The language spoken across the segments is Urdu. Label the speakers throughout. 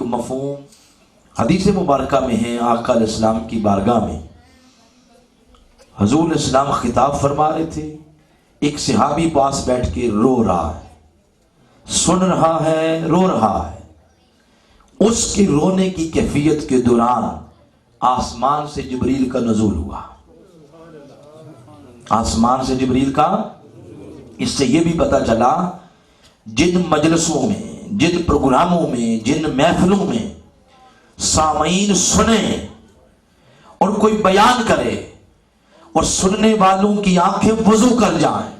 Speaker 1: ایک مفہوم حدیث مبارکہ میں ہے، آقا علیہ السلام کی بارگاہ میں حضور علیہ السلام خطاب فرما رہے تھے، ایک صحابی پاس بیٹھ کے رو رہا ہے، سن رہا ہے، رو رہا ہے۔ اس کے رونے کی کیفیت کے دوران آسمان سے جبریل کا نزول ہوا، آسمان سے جبریل کا۔ اس سے یہ بھی پتہ چلا جن مجلسوں میں، جن پروگراموں میں، جن محفلوں میں سامعین سنیں اور کوئی بیان کرے اور سننے والوں کی آنکھیں وضو کر جائیں،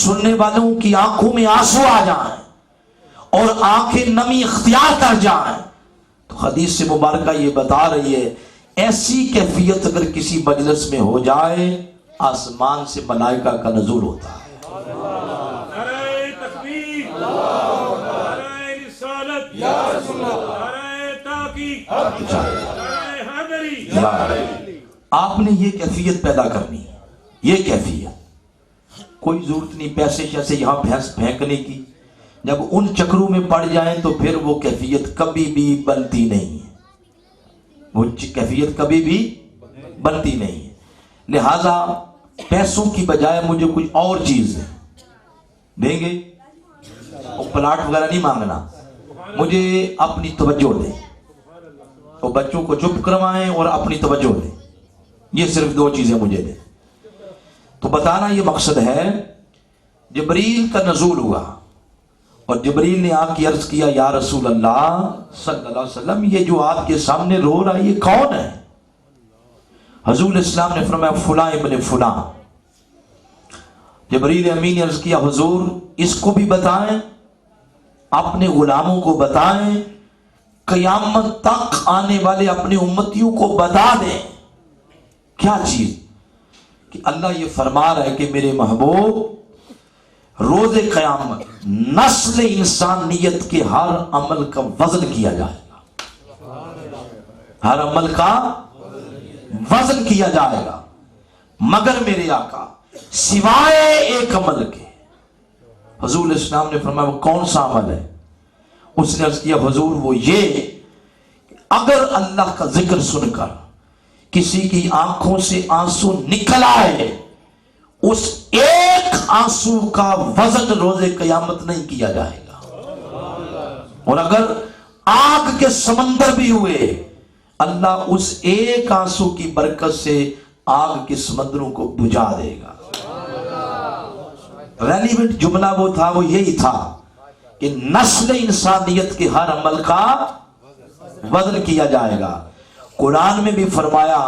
Speaker 1: سننے والوں کی آنکھوں میں آنسو آ جائیں اور آنکھیں نمی اختیار کر جائیں، تو حدیث سے مبارکہ یہ بتا رہی ہے ایسی کیفیت اگر کسی مجلس میں ہو جائے آسمان سے ملائکہ کا نزول ہوتا ہے۔
Speaker 2: نعرہ تکبیر، نعرہ رسالت، نعرہ تحقیق، نعرہ حیدری۔
Speaker 1: آپ نے یہ کیفیت پیدا کرنی ہے، یہ کیفیت، کوئی ضرورت نہیں پیسے شیسے یہاں پھینکنے کی، جب ان چکروں میں پڑ جائیں تو پھر وہ کیفیت کبھی بھی بنتی نہیں ہے، وہ کیفیت کبھی بھی بنتی نہیں ہے۔ لہذا پیسوں کی بجائے مجھے کچھ اور چیز دیں گے، اور پلاٹ وغیرہ نہیں مانگنا، مجھے اپنی توجہ دیں، اور بچوں کو چپ کروائیں اور اپنی توجہ دیں، یہ صرف دو چیزیں مجھے دیں۔ تو بتانا یہ مقصد ہے، جبریل کا نزول ہوا اور جبریل نے آ کے عرض کیا یا رسول اللہ صلی اللہ علیہ وسلم یہ جو آپ کے سامنے رو رہا ہے یہ کون ہے؟ حضور اسلام نے فرمایا فلاں ابن فلاں۔ جبریل امین نے عرض کیا حضور اس کو بھی بتائیں، اپنے غلاموں کو بتائیں، قیامت تک آنے والے اپنے امتیوں کو بتا دیں۔ کیا چیز؟ کہ اللہ یہ فرما رہا ہے کہ میرے محبوب روز قیامت نسل انسانیت کے ہر عمل کا وزن کیا جائے گا، ہر عمل کا وزن کیا جائے گا، مگر میرے آقا سوائے ایک عمل کے۔ حضور اسلام نے فرمایا وہ کون سا عمل ہے؟ اس نے عرض کیا حضور وہ یہ کہ اگر اللہ کا ذکر سن کر کسی کی آنکھوں سے آنسو نکل آئے اس ایک آنسو کا وزن روز قیامت نہیں کیا جائے گا، اور اگر آگ کے سمندر بھی ہوئے اللہ اس ایک آنسو کی برکت سے آگ کے سمندروں کو بجھا دے گا۔ ریلیونٹ جملہ وہ تھا، وہ یہی تھا کہ نسل انسانیت کے ہر عمل کا وزن کیا جائے گا۔ قرآن میں بھی فرمایا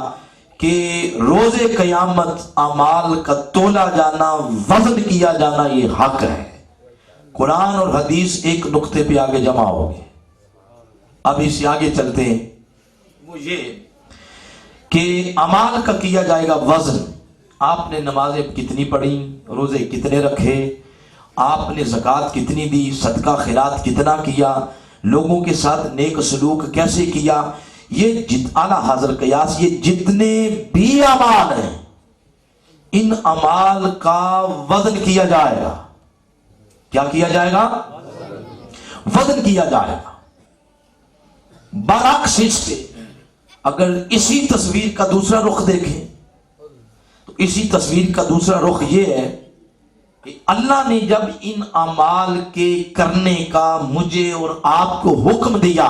Speaker 1: کہ روز قیامت اعمال کا تولا جانا، وزن کیا جانا یہ حق ہے۔ قرآن اور حدیث ایک نقطے پہ آگے جمع ہو گئے۔ اب اس سے آگے چلتے ہیں، وہ یہ کہ اعمال کا کیا جائے گا وزن۔ آپ نے نمازیں کتنی پڑھی، روزے کتنے رکھے، آپ نے زکوٰۃ کتنی دی، صدقہ خیرات کتنا کیا، لوگوں کے ساتھ نیک سلوک کیسے کیا، یہ اعلیٰ حاضر قیاس یہ جتنے بھی اعمال ہیں ان اعمال کا وزن کیا جائے گا۔ کیا کیا جائے گا؟ وزن کیا جائے گا۔ برعکس اس کے اگر اسی تصویر کا دوسرا رخ دیکھیں تو اسی تصویر کا دوسرا رخ یہ ہے کہ اللہ نے جب ان اعمال کے کرنے کا مجھے اور آپ کو حکم دیا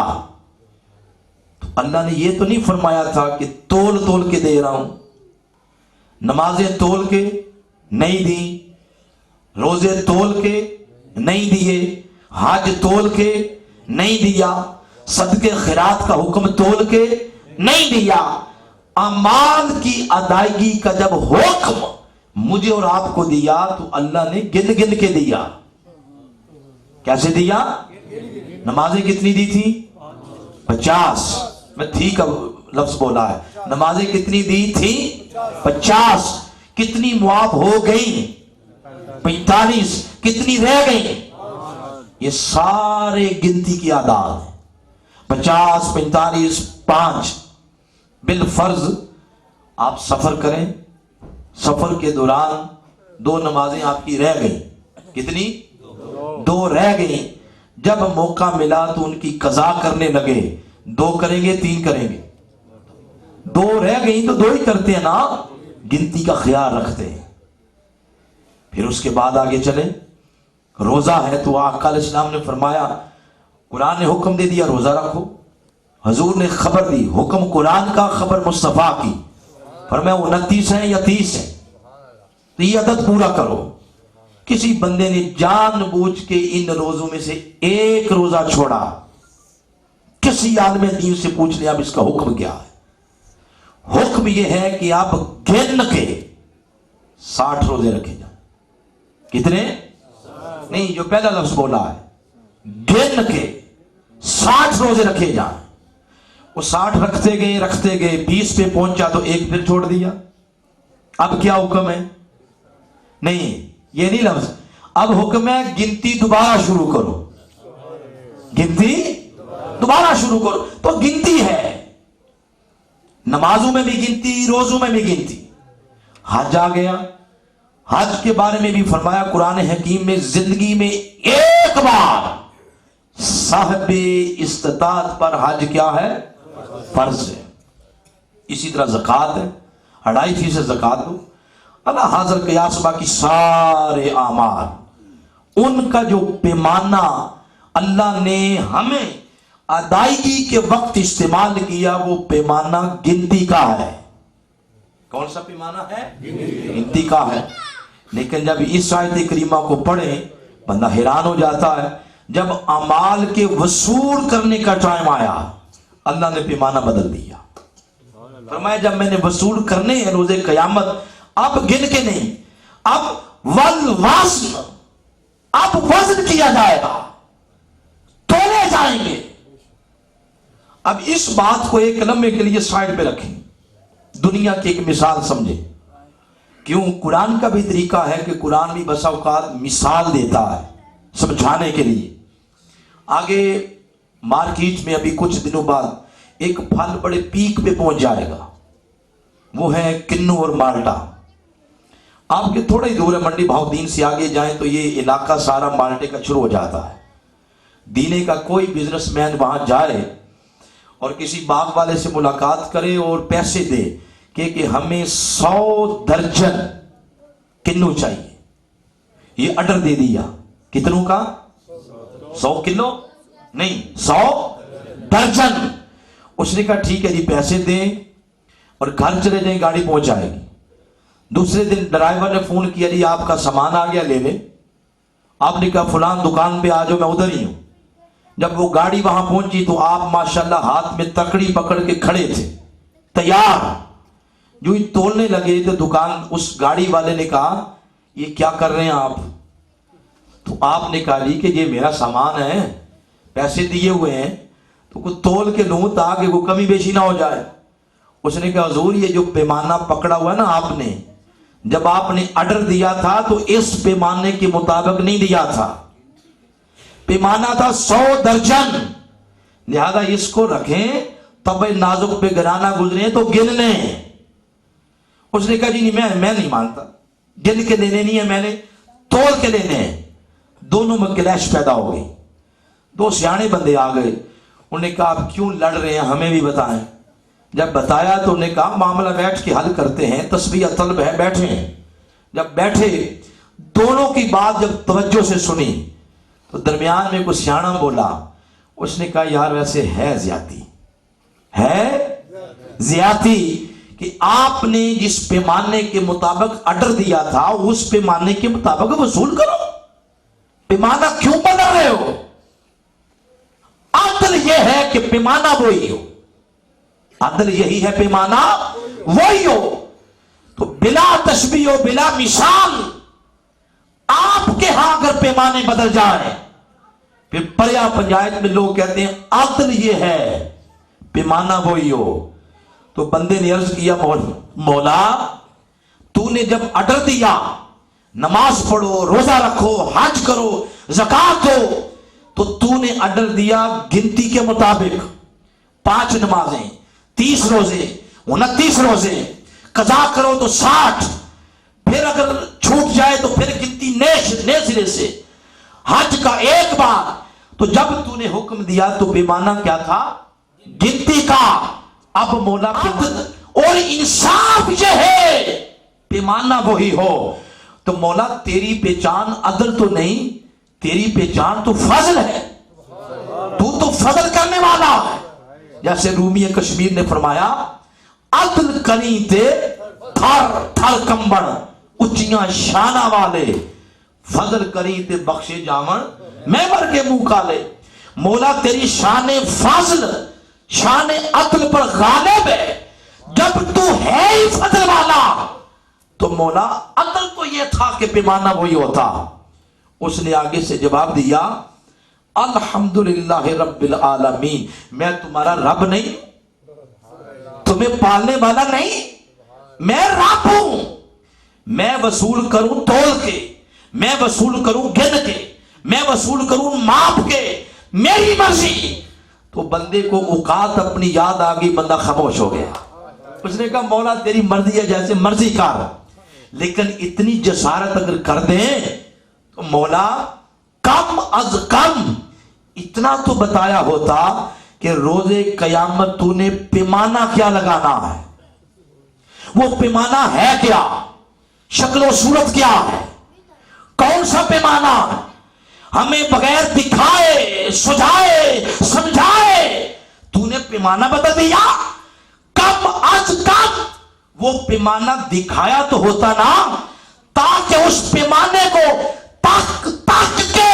Speaker 1: تو اللہ نے یہ تو نہیں فرمایا تھا کہ تول تول کے دے رہا ہوں، نمازیں تول کے نہیں دی، روزے تول کے نہیں دیے، حج تول کے نہیں دیا، صدقے خیرات کا حکم تول کے نہیں دیا۔ اعمال کی ادائیگی کا جب حکم مجھے اور آپ کو دیا تو اللہ نے گن گن کے دیا۔ کیسے دیا؟ نمازیں کتنی دی تھی؟ 50۔ میں تھی کا لفظ بولا ہے، نمازیں کتنی دی تھی؟ 50۔ کتنی معاف ہو گئی؟ 45۔ کتنی رہ گئی؟ یہ سارے گنتی کی اعداد ہیں، 50، 45، 5۔ بالفرض آپ سفر کریں، سفر کے دوران 2 نمازیں آپ کی رہ گئیں، کتنی؟ 2 رہ گئیں۔ جب موقع ملا تو ان کی قضا کرنے لگے. 2 کریں گے 3 کریں گے؟ 2 رہ گئی تو 2 ہی کرتے ہیں نا, گنتی کا خیال رکھتے ہیں. پھر اس کے بعد آگے چلیں. روزہ ہے تو آقا علیہ السلام نے فرمایا, قرآن نے حکم دے دیا روزہ رکھو, حضور نے خبر دی, حکم قرآن کا خبر مصطفیٰ کی, فرمایا 29 ہیں یا 30 ہیں تو یہ عدد پورا کرو. کسی بندے نے جان بوجھ کے ان روزوں میں سے ایک روزہ چھوڑا, کسی عالم دین سے پوچھ لیا اب اس کا حکم کیا ہے. حکم یہ ہے کہ آپ گن کے 60 روزے رکھے جائیں. کتنے؟ نہیں, جو پہلا لفظ بولا ہے گن کے 60 روزے رکھے جائیں. وہ 60 رکھتے گئے 20 پہ پہنچا تو ایک پھر چھوڑ دیا. اب کیا حکم ہے؟ نہیں, یہ نہیں لفظ. اب حکم ہے گنتی دوبارہ شروع کرو, گنتی دوبارہ شروع کرو. تو گنتی ہے, نمازوں میں بھی گنتی, روزوں میں بھی گنتی. حج آ گیا, حج کے بارے میں بھی فرمایا قرآن حکیم میں, زندگی میں ایک بار صاحب استطاعت پر حج کیا ہے؟ فرض ہے. اسی طرح زکوٰۃ ہے, 2.5% زکوٰۃ دو. اللہ حاضر قیاس باقی سارے اعمال, ان کا جو پیمانہ اللہ نے ہمیں ادائیگی کے وقت استعمال کیا وہ پیمانہ گنتی کا ہے. کون سا پیمانہ ہے؟ گنتی کا ہے. لیکن جب اس آیت کریمہ کو پڑھیں بندہ حیران ہو جاتا ہے. جب اعمال کے وصول کرنے کا ٹائم آیا اللہ نے پیمانہ بدل دیا. فرمایا جب میں نے وصول کرنے ہیں روز قیامت, اب گن کے نہیں, اب والوزن, اب وزن کیا جائے گا, تولے جائیں گے. اب اس بات کو ایک لمحے کے لیے سائڈ پہ رکھیں, دنیا کی ایک مثال سمجھیں. کیوں؟ قرآن کا بھی طریقہ ہے کہ قرآن بھی بسا اوقات مثال دیتا ہے سمجھانے کے لیے. آگے مارکیٹ میں ابھی کچھ دنوں بعد ایک پھل بڑے پیک پہ پہنچ جائے گا, وہ ہے کنو اور مالٹا. آپ کے تھوڑا ہی دور ہے, منڈی بھاؤ دین سے آگے جائیں تو یہ علاقہ سارا مالٹے کا شروع ہو جاتا ہے. دینے کا کوئی بزنس مین وہاں جائے اور کسی باغ والے سے ملاقات کرے اور پیسے دے کہ ہمیں 100 درجن کنو چاہیے, یہ آرڈر دے دیا. کتنوں کا؟ 100 کلو نہیں, 100 درجن. اس نے کہا ٹھیک ہے جی پیسے دیں اور گھر چلے جائیں, گاڑی پہنچ جائے گی. دوسرے دن ڈرائیور نے فون کیا جی آپ کا سامان آ گیا لے لیں. آپ نے کہا فلان دکان پہ آ جاؤ, میں ادھر ہی ہوں. جب وہ گاڑی وہاں پہنچی تو آپ ماشاءاللہ ہاتھ میں تکڑی پکڑ کے کھڑے تھے تیار. جو ہی تولنے لگے تو دکان اس گاڑی والے نے کہا یہ کیا کر رہے ہیں آپ؟ تو آپ نے کہا جی کہ یہ میرا سامان ہے, پیسے دیے ہوئے ہیں تو کچھ تول کے لوں تاکہ وہ کمی بیشی نہ ہو جائے. اس نے کہا حضور یہ جو پیمانہ پکڑا ہوا ہے نا آپ نے, جب آپ نے آرڈر دیا تھا تو اس پیمانے کے مطابق نہیں دیا تھا, پیمانہ تھا 100 درجن, لہذا اس کو رکھیں تب نازک پہ گرانا گزرے تو گن لیں. اس نے کہا جی نہیں میں نہیں مانتا, گن کے لینے نہیں ہے, میں نے تول کے لینے ہیں. دونوں میں کلیش پیدا ہو گئی. 2 سیانے بندے آ گئے, انہوں نے کہا آپ کیوں لڑ رہے ہیں ہمیں بھی بتائیں. جب بتایا تو انہوں نے کہا معاملہ بیٹھ کے حل کرتے ہیں, تسبیح طلب ہے, بیٹھے ہیں. جب بیٹھے دونوں کی بات جب توجہ سے سنی تو درمیان میں کوئی سیانا بولا, اس نے کہا یار ویسے ہے زیادتی کہ آپ نے جس پیمانے کے مطابق آرڈر دیا تھا اس پیمانے کے مطابق وصول کرو, پیمانہ کیوں بدل رہے ہو؟ عدل یہ ہے کہ پیمانہ وہی ہو, عدل یہی ہے پیمانہ وہی ہو. تو بلا تشبیہ و بلا مثال آپ کے ہاں اگر پیمانے بدل جائیں پھر پریا پنجایت میں لوگ کہتے ہیں عدل یہ ہے پیمانہ وہی ہو. تو بندے نے عرض کیا مولا تو نے جب آرڈر دیا نماز پڑھو, روزہ رکھو, حج کرو, زکوٰۃ دو, تو نے آرڈر دیا گنتی کے مطابق 5 نمازیں, 30 روزے, 29 روزے, قضا کرو تو 60, پھر اگر چھوٹ جائے تو پھر گنتی نئے سرے سے. حج کا ایک بار تو جب تو نے حکم دیا تو پیمانہ کیا تھا؟ گنتی کا. اب مولا عدل اور انصاف یہ ہے پیمانہ وہی ہو. تو مولا تیری پہچان عدل تو نہیں، تیری پہچان تو فضل ہے. تو فضل کرنے والا ہے. جیسے رومی کشمیر نے فرمایا عدل کری تے تھر تھر کمبن اچیاں شانہ والے، فضل کری تے بخشے جامن میں مر کے منہ کالے. مولا تیری شان فضل شان عدل پر غالب ہے. جب تو ہے ہی فضل والا تو مولا عدل تو یہ تھا کہ پیمانہ وہی ہوتا. اس نے آگے سے جواب دیا الحمدللہ رب العالمین، میں تمہارا رب نہیں، تمہیں پالنے والا نہیں، میں رب ہوں. میں وصول کروں تول کے، میں وصول کروں گن کے، میں وصول کروں ماپ کے، میری مرضی. تو بندے کو اوقات اپنی یاد آ گئی، بندہ خاموش ہو گیا. اس نے کہا مولا تیری مرضی ہے، جیسے مرضی کر، لیکن اتنی جسارت اگر کر دیں تو مولا کم از کم اتنا تو بتایا ہوتا کہ روز قیامت تو نے پیمانہ کیا لگانا ہے. وہ پیمانہ ہے کیا، شکل و صورت کیا ہے، کون سا پیمانہ ہمیں بغیر دکھائے سجھائے سمجھائے تو نے پیمانہ بتا دیا. کم از کم وہ پیمانہ دکھایا تو ہوتا نا، تاکہ اس پیمانے کو تک تک کے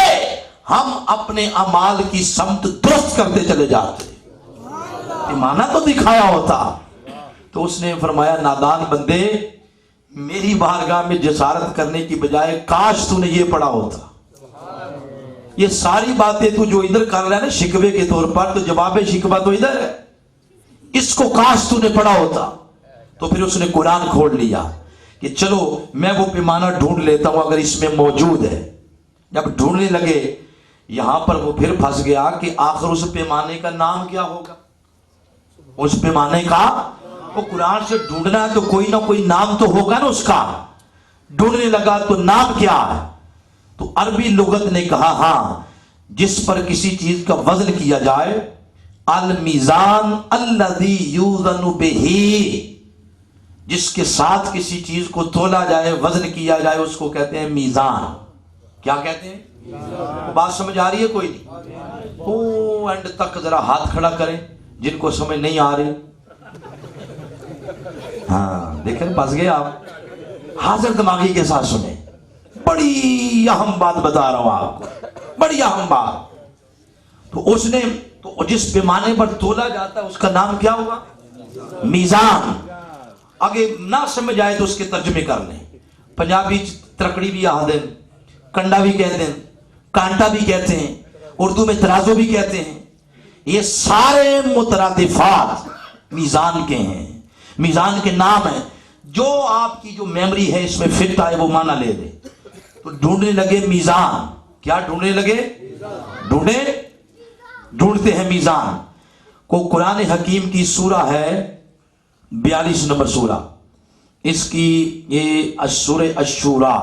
Speaker 1: ہم اپنے اعمال کی سمت درست کرتے چلے جاتے. پیمانہ تو دکھایا ہوتا. تو اس نے فرمایا نادان بندے، میری بارگاہ میں جسارت کرنے کی بجائے کاش تو نے یہ پڑھا ہوتا. یہ ساری باتیں تو جو ادھر کر رہا ہے نا شکوے کے طور پر، تو جواب شکوہ تو ادھر ہے. اس کو کاش تو نے پڑھا ہوتا. تو پھر اس نے قرآن کھول لیا کہ چلو میں وہ پیمانہ ڈھونڈ لیتا ہوں اگر اس میں موجود ہے. جب ڈھونڈنے لگے یہاں پر وہ پھر پھنس گیا کہ آخر اس پیمانے کا نام کیا ہوگا. اس پیمانے کا وہ قرآن سے ڈھونڈنا ہے تو کوئی نہ کوئی نام تو ہوگا نا اس کا. ڈھونڈنے لگا تو نام کیا ہے؟ تو عربی لغت نے کہا ہاں جس پر کسی چیز کا وزن کیا جائے، المیزان الذی یوزن بہ، جس کے ساتھ کسی چیز کو تولا جائے وزن کیا جائے اس کو کہتے ہیں میزان. کیا کہتے ہیں؟ بات سمجھ آ رہی ہے کوئی نہیں؟ او اینڈ تک ذرا ہاتھ کھڑا کریں جن کو سمجھ نہیں آ رہی. ہاں دیکھیں پھنس گئے آپ. حاضر دماغی کے ساتھ سنیں، بڑی اہم بات بتا رہا ہوں آپ کو، بڑی اہم بات. تو اس نے تو جس پیمانے پر تولا جاتا ہے اس کا نام کیا ہوگا؟ میزان. آگے نہ سمجھ آئے تو اس کے ترجمے کر لیں. پنجابی ترکڑی بھی آدھے، کنڈا بھی کہتے ہیں، کانٹا بھی کہتے ہیں، اردو میں ترازو بھی کہتے ہیں. یہ سارے مترادفات میزان کے ہیں، میزان کے نام ہیں. جو آپ کی جو میموری ہے اس میں فٹ آئے وہ معنی لے لے. تو ڈھونڈنے لگے میزان. کیا ڈھونڈنے لگے؟ ڈھونڈتے ہیں میزان کو. قرآن حکیم کی سورہ ہے 42 نمبر سورہ، اس کی یہ سورہ الشورى،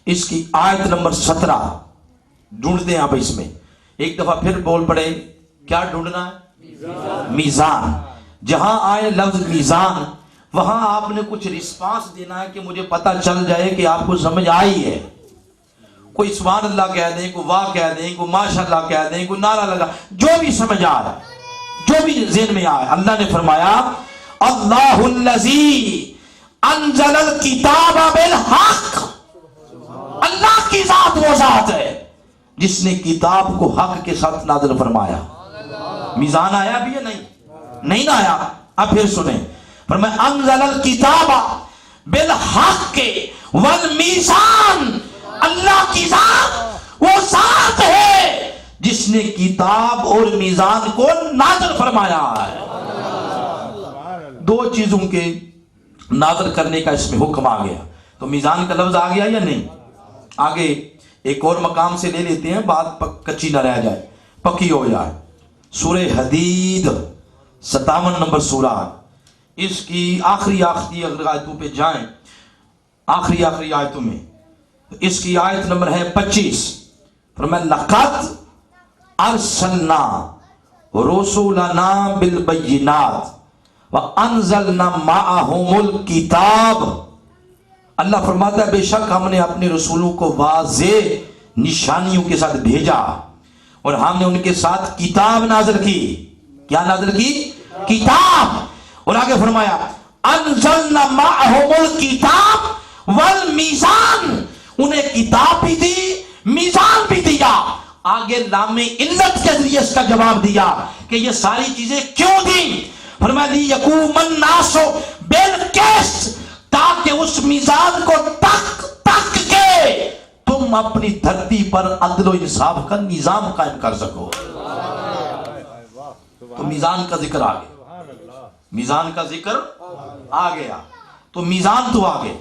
Speaker 1: اس کی آیت نمبر 17. ڈھونڈتے ہیں آپ اس میں. ایک دفعہ پھر بول پڑے کیا ڈھونڈنا ہے؟ میزان. جہاں آئے لفظ میزان وہاں آپ نے کچھ رسپانس دینا ہے کہ مجھے پتہ چل جائے کہ آپ کو سمجھ آئی ہے. کوئی سبحان اللہ کہہ دیں، کوئی واہ کہہ دیں، کوئی ماشاءاللہ کہہ دیں، کوئی نعرہ لگا، جو بھی سمجھ آ رہا ہے، جو بھی ذہن میں آئے. اللہ نے فرمایا اللہ الذی انزل الکتاب بالحق، اللہ کی ذات وہ ذات ہے جس نے کتاب کو حق کے ساتھ نازل فرمایا. میزان آیا بھی ہے نہیں آیا. اب پھر سنیں فرمایا انزل الکتاب بالحق والمیزان، اللہ کی ذات وہ ذات ہے جس نے کتاب اور میزان کو نازل فرمایا ہے. دو چیزوں کے نازل کرنے کا اس میں حکم آ گیا. تو میزان کا لفظ آ گیا یا نہیں؟ آگے ایک اور مقام سے لے لیتے ہیں، بات کچی نہ رہ جائے، پکی ہو جائے. سورہ حدید 57 نمبر سورہ، اس کی آخری آیتوں پہ جائیں، آخری آیتوں میں اس کی آیت نمبر ہے 25. فرمایا لقد ارسلنا رسولنا بالبینات وانزلنا معهم الکتاب. اللہ فرماتا ہے بے شک ہم نے اپنے رسولوں کو واضح نشانیوں کے ساتھ بھیجا اور ہم نے ان کے ساتھ کتاب نازل کی. کیا نازل کی؟ کتاب. اور آگے فرمایا انزلنا معهم الکتاب والمیزان. انہیں کتاب بھی دی، میزان بھی دیا. آگے لام علت کے ذریعے اس کا جواب دیا کہ یہ ساری چیزیں کیوں دی. فرمایا لیقوم الناس بالقسط، تاکہ اس میزان کو تک کے تم اپنی دھرتی پر عدل و انصاف کا نظام قائم کر سکو. تو میزان کا ذکر آ گیا، میزان کا ذکر آ گیا، تو میزان تو آ گیا.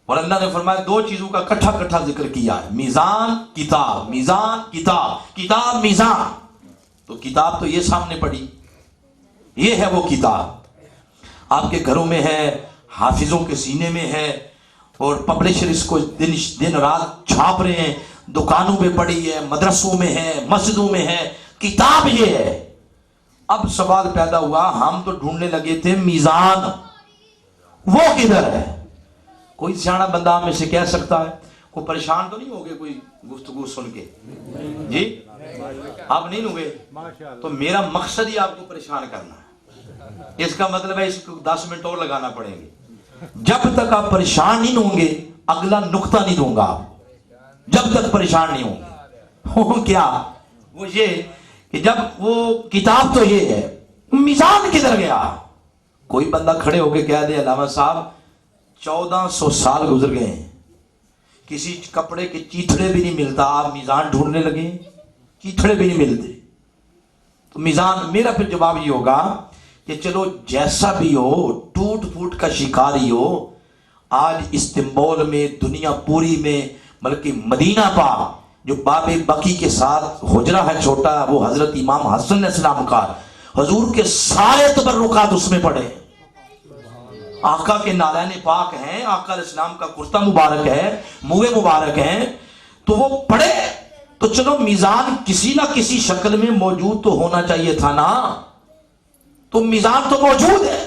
Speaker 1: اور اللہ نے فرمایا دو چیزوں کا کٹھا ذکر کیا ہے، میزان کتاب، میزان کتاب، کتاب میزان. تو کتاب تو یہ سامنے پڑی، یہ ہے وہ کتاب. آپ کے گھروں میں ہے، حافظوں کے سینے میں ہے، اور پبلشر اس کو دن رات چھاپ رہے ہیں، دکانوں میں پڑی ہے، مدرسوں میں ہے، مسجدوں میں ہے. کتاب یہ ہے. اب سوال پیدا ہوا، ہم تو ڈھونڈنے لگے تھے میزان، وہ کدھر ہے؟ کوئی سیاڑا بندہ میں سے کہہ سکتا ہے؟ کوئی پریشان تو نہیں ہوگے کوئی گفتگو سن کے؟ جی آپ نہیں ہوگے؟ تو میرا مقصد ہی آپ کو پریشان کرنا ہے. اس کا مطلب ہے اس کو 10 منٹ اور لگانا پڑیں گے. جب تک آپ پریشان نہیں ہوں گے اگلا نقطہ نہیں دوں گا آپ. جب تک پریشان نہیں ہوں گے. وہ کیا؟ وہ یہ کہ جب وہ کتاب تو یہ ہے، میزان کدھر گیا؟ کوئی بندہ کھڑے ہو کے کہہ دے علامہ صاحب 1400 سال گزر گئے ہیں، کسی کپڑے کے چیتھڑے بھی نہیں ملتا، آپ میزان ڈھونڈنے لگے، چیتھڑے بھی نہیں ملتے. تو میزان، میرا پھر جواب یہ ہوگا کہ چلو جیسا بھی ہو، ٹوٹ پھوٹ کا شکار ہی ہو، آج استنبول میں، دنیا پوری میں، بلکہ مدینہ پاک جو باب بقی کے ساتھ حجرہ ہے چھوٹا، وہ حضرت امام حسن علیہ السلام کا، حضور کے سارے تبرکات اس میں پڑے. آقا کے نالین پاک ہیں، آقا علیہ السلام کا کرتا مبارک ہے، منہ مبارک ہیں، تو وہ پڑھے. تو چلو میزان کسی نہ کسی شکل میں موجود تو ہونا چاہیے تھا نا. تو میزان تو موجود ہے،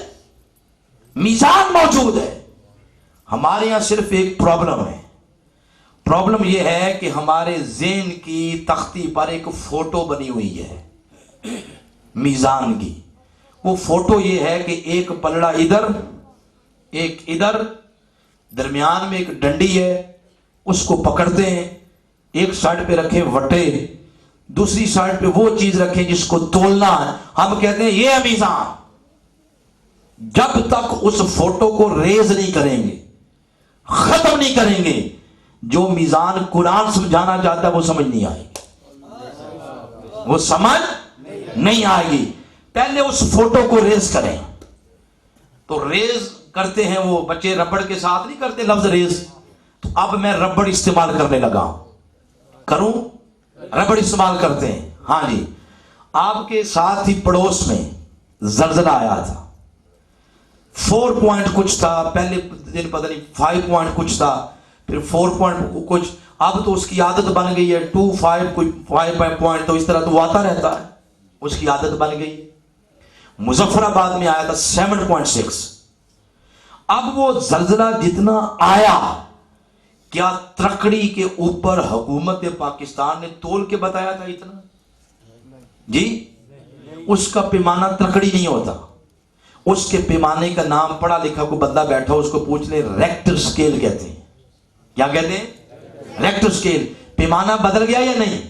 Speaker 1: میزان موجود ہے. ہمارے یہاں صرف ایک پرابلم ہے. پرابلم یہ ہے کہ ہمارے ذہن کی تختی پر ایک فوٹو بنی ہوئی ہے میزان کی. وہ فوٹو یہ ہے کہ ایک پلڑا ادھر، ایک ادھر، درمیان میں ایک ڈنڈی ہے، اس کو پکڑتے ہیں، ایک سائڈ پہ رکھیں وٹے، دوسری سائڈ پہ وہ چیز رکھیں جس کو تولنا ہے. ہم کہتے ہیں یہ ہے میزان. جب تک اس فوٹو کو ریز نہیں کریں گے، ختم نہیں کریں گے، جو میزان قرآن سمجھانا چاہتا ہے وہ سمجھ نہیں آئے گی، وہ سمجھ نہیں آئے گی. پہلے اس فوٹو کو ریز کریں. تو ریز کرتے ہیں وہ بچے ربڑ کے ساتھ نہیں کرتے لفظ ریز. تو اب میں ربڑ استعمال کرنے لگا ہوں. کروں؟ ربڑ استعمال کرتے ہیں. ہاں جی. آپ کے ساتھ ہی پڑوس میں زلزلہ آیا تھا، 4 پوائنٹ کچھ تھا، پہلے دن پتہ نہیں 5 پوائنٹ کچھ تھا، پھر 4 پوائنٹ کچھ. اب تو اس کی عادت بن گئی ہے 2 5 کوئی 5 پوائنٹ، تو اس طرح تو آتا رہتا ہے، اس کی عادت بن گئی. مظفر آباد میں آیا تھا 7.6. اب وہ زلزلہ جتنا آیا، کیا ترکڑی کے اوپر حکومت پاکستان نے تول کے بتایا تھا اتنا؟ جی اس کا پیمانہ ترکڑی نہیں ہوتا. اس کے پیمانے کا نام پڑھا لکھا کو بندہ بیٹھا اس کو پوچھ لے، ریکٹر سکیل کہتے ہیں. کیا کہتے ہیں؟ Rector scale. پیمانہ بدل گیا یا نہیں؟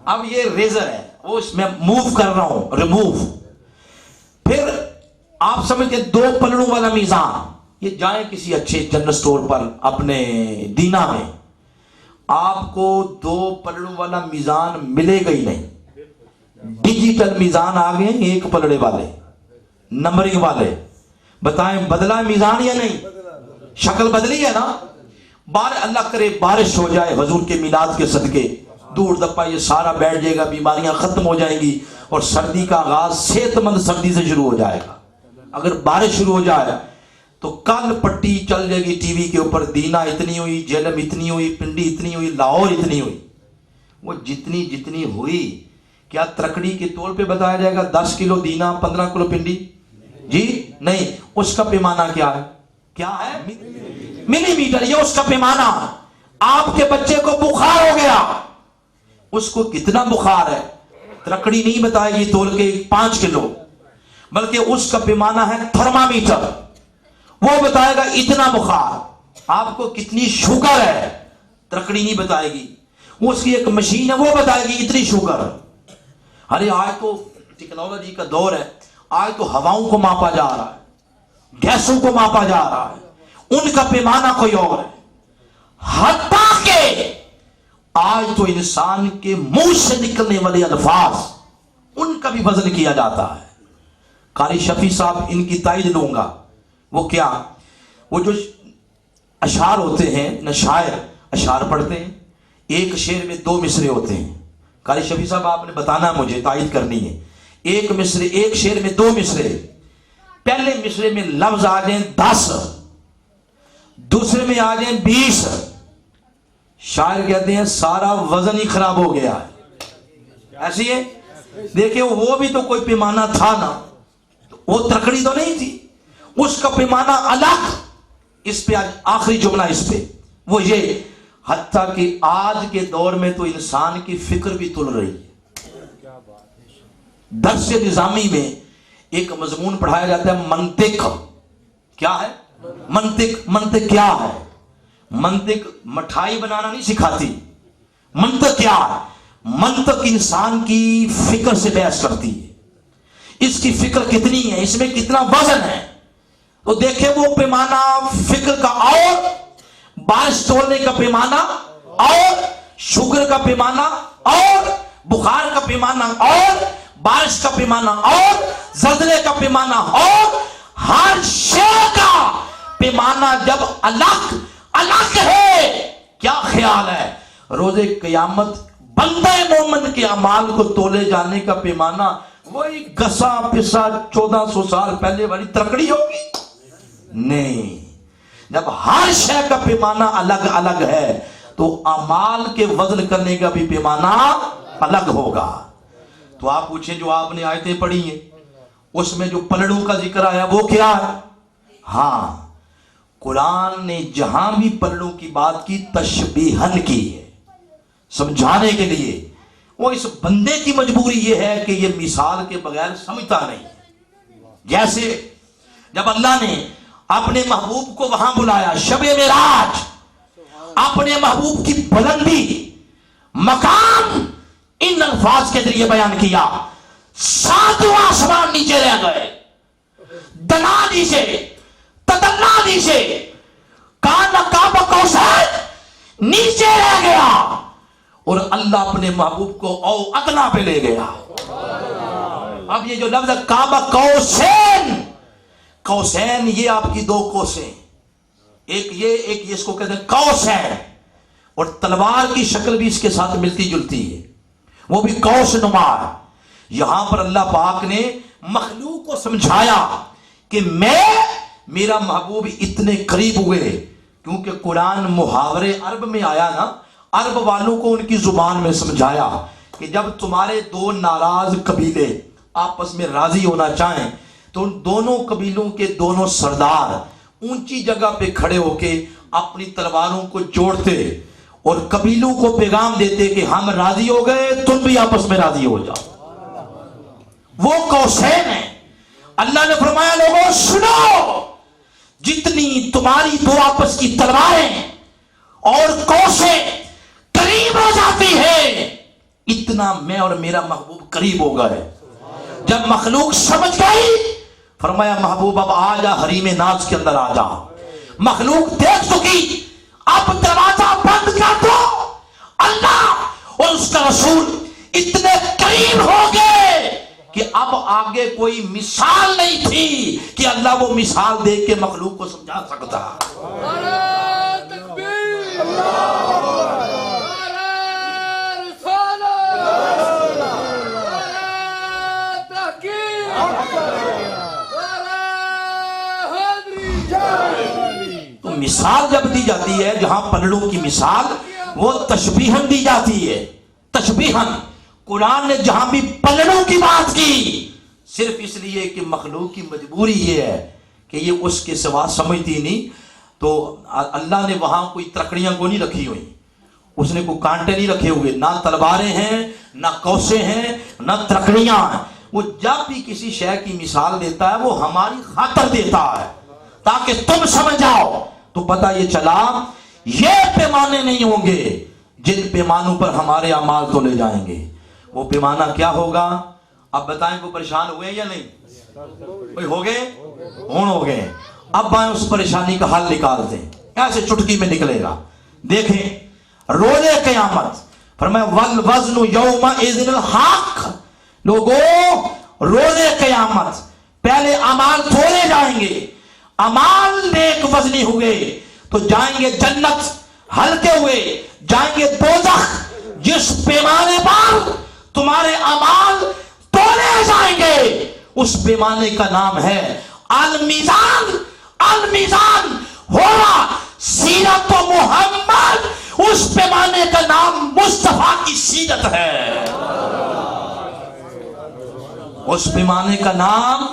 Speaker 1: اب یہ ریزر ہے، وہ اس میں موو کر رہا ہوں، ریموو. پھر آپ سمجھتے 2 پلڑوں والا میزان، یہ جائیں کسی اچھے جنرل سٹور پر اپنے دینا میں، آپ کو 2 پلڑوں والا میزان ملے گا ہی نہیں. ڈیجیٹل میزان آ گئے، 1 پلڑے والے، نمبرنگ والے. بتائیں بدلا میزان یا نہیں؟ شکل بدلی ہے نا. اللہ کرے بارش ہو جائے حضور کے میلاد کے صدقے، دور دپا یہ سارا بیٹھ جائے گا، بیماریاں ختم ہو جائیں گی، اور سردی کا آغاز صحت مند سردی سے شروع ہو جائے گا. اگر بارش شروع ہو جائے تو کل پٹی چل جائے گی ٹی وی کے اوپر، دینا اتنی ہوئی، جہلم اتنی ہوئی، پنڈی اتنی ہوئی، لاہور اتنی ہوئی. وہ جتنی جتنی ہوئی کیا ترکڑی کے طول پہ بتایا جائے گا 10 کلو دینا 15 کلو پنڈی؟ جی نہیں، اس کا پیمانہ کیا ہے؟ کیا ہے؟ ملی میٹر، یہ اس کا پیمانہ۔ آپ کے بچے کو بخار ہو گیا، اس کو کتنا بخار ہے ترکڑی نہیں بتائے گی تول کے 5 کلو، بلکہ اس کا پیمانہ ہے تھرمامیٹر، وہ بتائے گا اتنا بخار۔ آپ کو کتنی شوگر ہے ترکڑی نہیں بتائے گی، اس کی ایک مشین ہے وہ بتائے گی اتنی شوگر۔ ارے آج تو ٹیکنالوجی کا دور ہے، آج تو ہواؤں کو ماپا جا رہا ہے، گیسوں کو ماپا جا رہا ہے، ان کا پیمانہ کوئی اور ہے۔ حتیٰ کہ آج تو انسان کے منہ سے نکلنے والے الفاظ ان کا بھی وزن کیا جاتا ہے۔ قاری شفیع صاحب ان کی تائید لوں گا، وہ کیا، وہ جو اشعار ہوتے ہیں نہ، شاعر اشعار پڑھتے ہیں، ایک شعر میں 2 مصرے ہوتے ہیں۔ قاری شفیع صاحب آپ نے بتانا مجھے، تائید کرنی ہے، ایک شعر میں 2 مصرے، پہلے مصرے میں لفظ آ جائیں 10، دوسرے میں آ جائیں 20، شاعر کہتے ہیں سارا وزن ہی خراب ہو گیا ہے۔ ایسی ہے، دیکھیں وہ بھی تو کوئی پیمانہ تھا نا، وہ ترکڑی تو نہیں تھی، اس کا پیمانہ الگ۔ اس پہ آخری جملہ اس پہ وہ یہ، حتیٰ کہ آج کے دور میں تو انسان کی فکر بھی تل رہی ہے۔ درس نظامی میں ایک مضمون پڑھایا جاتا ہے منطق۔ کیا ہے منطق؟ منطق کیا ہے؟ منطق مٹھائی بنانا نہیں سکھاتی۔ منطق کیا ہے؟ منطق انسان کی فکر سے بحث کرتی ہے، اس کی فکر کتنی ہے، اس میں کتنا وزن ہے۔ تو دیکھیں وہ پیمانہ فکر کا اور، بارش تولنے کا پیمانہ اور، شوگر کا پیمانہ اور، بخار کا پیمانہ اور، بارش کا پیمانہ اور، زلزلے کا پیمانہ اور، ہر شے کا پیمانہ جب الگ الگ ہے، کیا خیال ہے روز قیامت بندہ مومن کے اعمال کو تولے جانے کا پیمانہ وہی گسا پسا 1400 سال پہلے والی ترکڑی ہوگی؟ نہیں، جب ہر شے کا پیمانہ الگ الگ ہے تو اعمال کے وزن کرنے کا بھی پیمانہ الگ ہوگا۔ تو آپ پوچھیں جو آپ نے آیتیں پڑھی ہیں اس میں جو پلڑوں کا ذکر آیا وہ کیا ہے؟ ہاں، قرآن نے جہاں بھی پلڑوں کی بات کی تشبیہن کی ہے، سمجھانے کے لیے۔ وہ اس بندے کی مجبوری یہ ہے کہ یہ مثال کے بغیر سمجھتا نہیں۔ جیسے جب اللہ نے اپنے محبوب کو وہاں بلایا شب معراج، اپنے محبوب کی بلندی مقام ان الفاظ کے ذریعے بیان کیا، 7 آسمان نیچے رہ گئے، دنا نیچے تدنا نیچے، کان قاب قوسین نیچے رہ گیا، اور اللہ اپنے محبوب کو او ادنا پہ لے گیا۔ اب یہ جو لفظ قاب قوسین، قوسین یہ آپ کی 2 قوسیں، ایک یہ اس کو کہتے ہیں قوس ہے، اور تلوار کی شکل بھی اس کے ساتھ ملتی جلتی ہے، وہ بھی قوس نما ہے۔ یہاں پر اللہ پاک نے مخلوق کو سمجھایا کہ میرا محبوب اتنے قریب ہوئے، کیونکہ قرآن محاورے عرب میں آیا نا، عرب والوں کو ان کی زبان میں سمجھایا کہ جب تمہارے 2 ناراض قبیلے آپس میں راضی ہونا چاہیں تو ان دونوں قبیلوں کے دونوں سردار اونچی جگہ پہ کھڑے ہو کے اپنی تلواروں کو جوڑتے اور قبیلوں کو پیغام دیتے کہ ہم راضی ہو گئے، تم بھی آپس میں راضی ہو جاؤ۔ وہ قوسین ہیں۔ اللہ نے فرمایا لوگوں سنو، جتنی تمہاری 2 آپس کی تلواریں اور قوسیں قریب ہو جاتی ہے، اتنا میں اور میرا محبوب قریب ہو گئے۔ جب مخلوق سمجھ گئی، فرمایا محبوب اب آ جا، حریم ناز کے اندر آ جا۔ مخلوق دیکھ چکی، اب دروازہ بند کر دو۔ اللہ اور اس کا رسول اتنے قریب ہو گئے کہ اب آگے کوئی مثال نہیں تھی کہ اللہ وہ مثال دے کے مخلوق کو سمجھا سکتا۔ تو مثال جب دی جاتی ہے، جہاں پلڑوں کی مثال وہ تشبیہن دی جاتی ہے، تشبیہن، قرآن نے جہاں بھی پلڑوں کی بات کی صرف اس لیے کہ مخلوق کی مجبوری یہ ہے کہ یہ اس کے سوا سمجھتی نہیں، تو اللہ نے وہاں کوئی ترکڑیاں کو نہیں رکھی ہوئی، اس نے کوئی کانٹے نہیں رکھے ہوئے، نہ تلواریں ہیں نہ کوسے ہیں نہ ترکڑیاں ہیں۔ وہ جب بھی کسی شے کی مثال دیتا ہے وہ ہماری خاطر دیتا ہے تاکہ تم سمجھ جاؤ، تو پتہ یہ چلا یہ پیمانے نہیں ہوں گے جن پیمانوں پر ہمارے اعمال تو لے جائیں گے۔ وہ پیمانہ کیا ہوگا؟ اب بتائیں کوئی پریشان ہوئے یا نہیں؟ کوئی ہو گئے؟ ہو گئے۔ اب آئیں اس پریشانی کا حل نکالتے ہیں، ایسے چٹکی میں نکلے گا۔ دیکھیں روز قیامت فرمایا والوزن یومئذ الحق، لوگوں روز قیامت پہلے اعمال تولے جائیں گے، اعمال نیک وزنی ہوئے تو جائیں گے جنت، ہلکے ہوئے جائیں گے دوزخ۔ جس پیمانے پر تمہارے اعمال تولے جائیں گے اس پیمانے کا نام ہے المیزان۔ المیزان ہوگا سیرت محمد، اس پیمانے کا نام مصطفیٰ کی سیرت ہے، اس پیمانے کا نام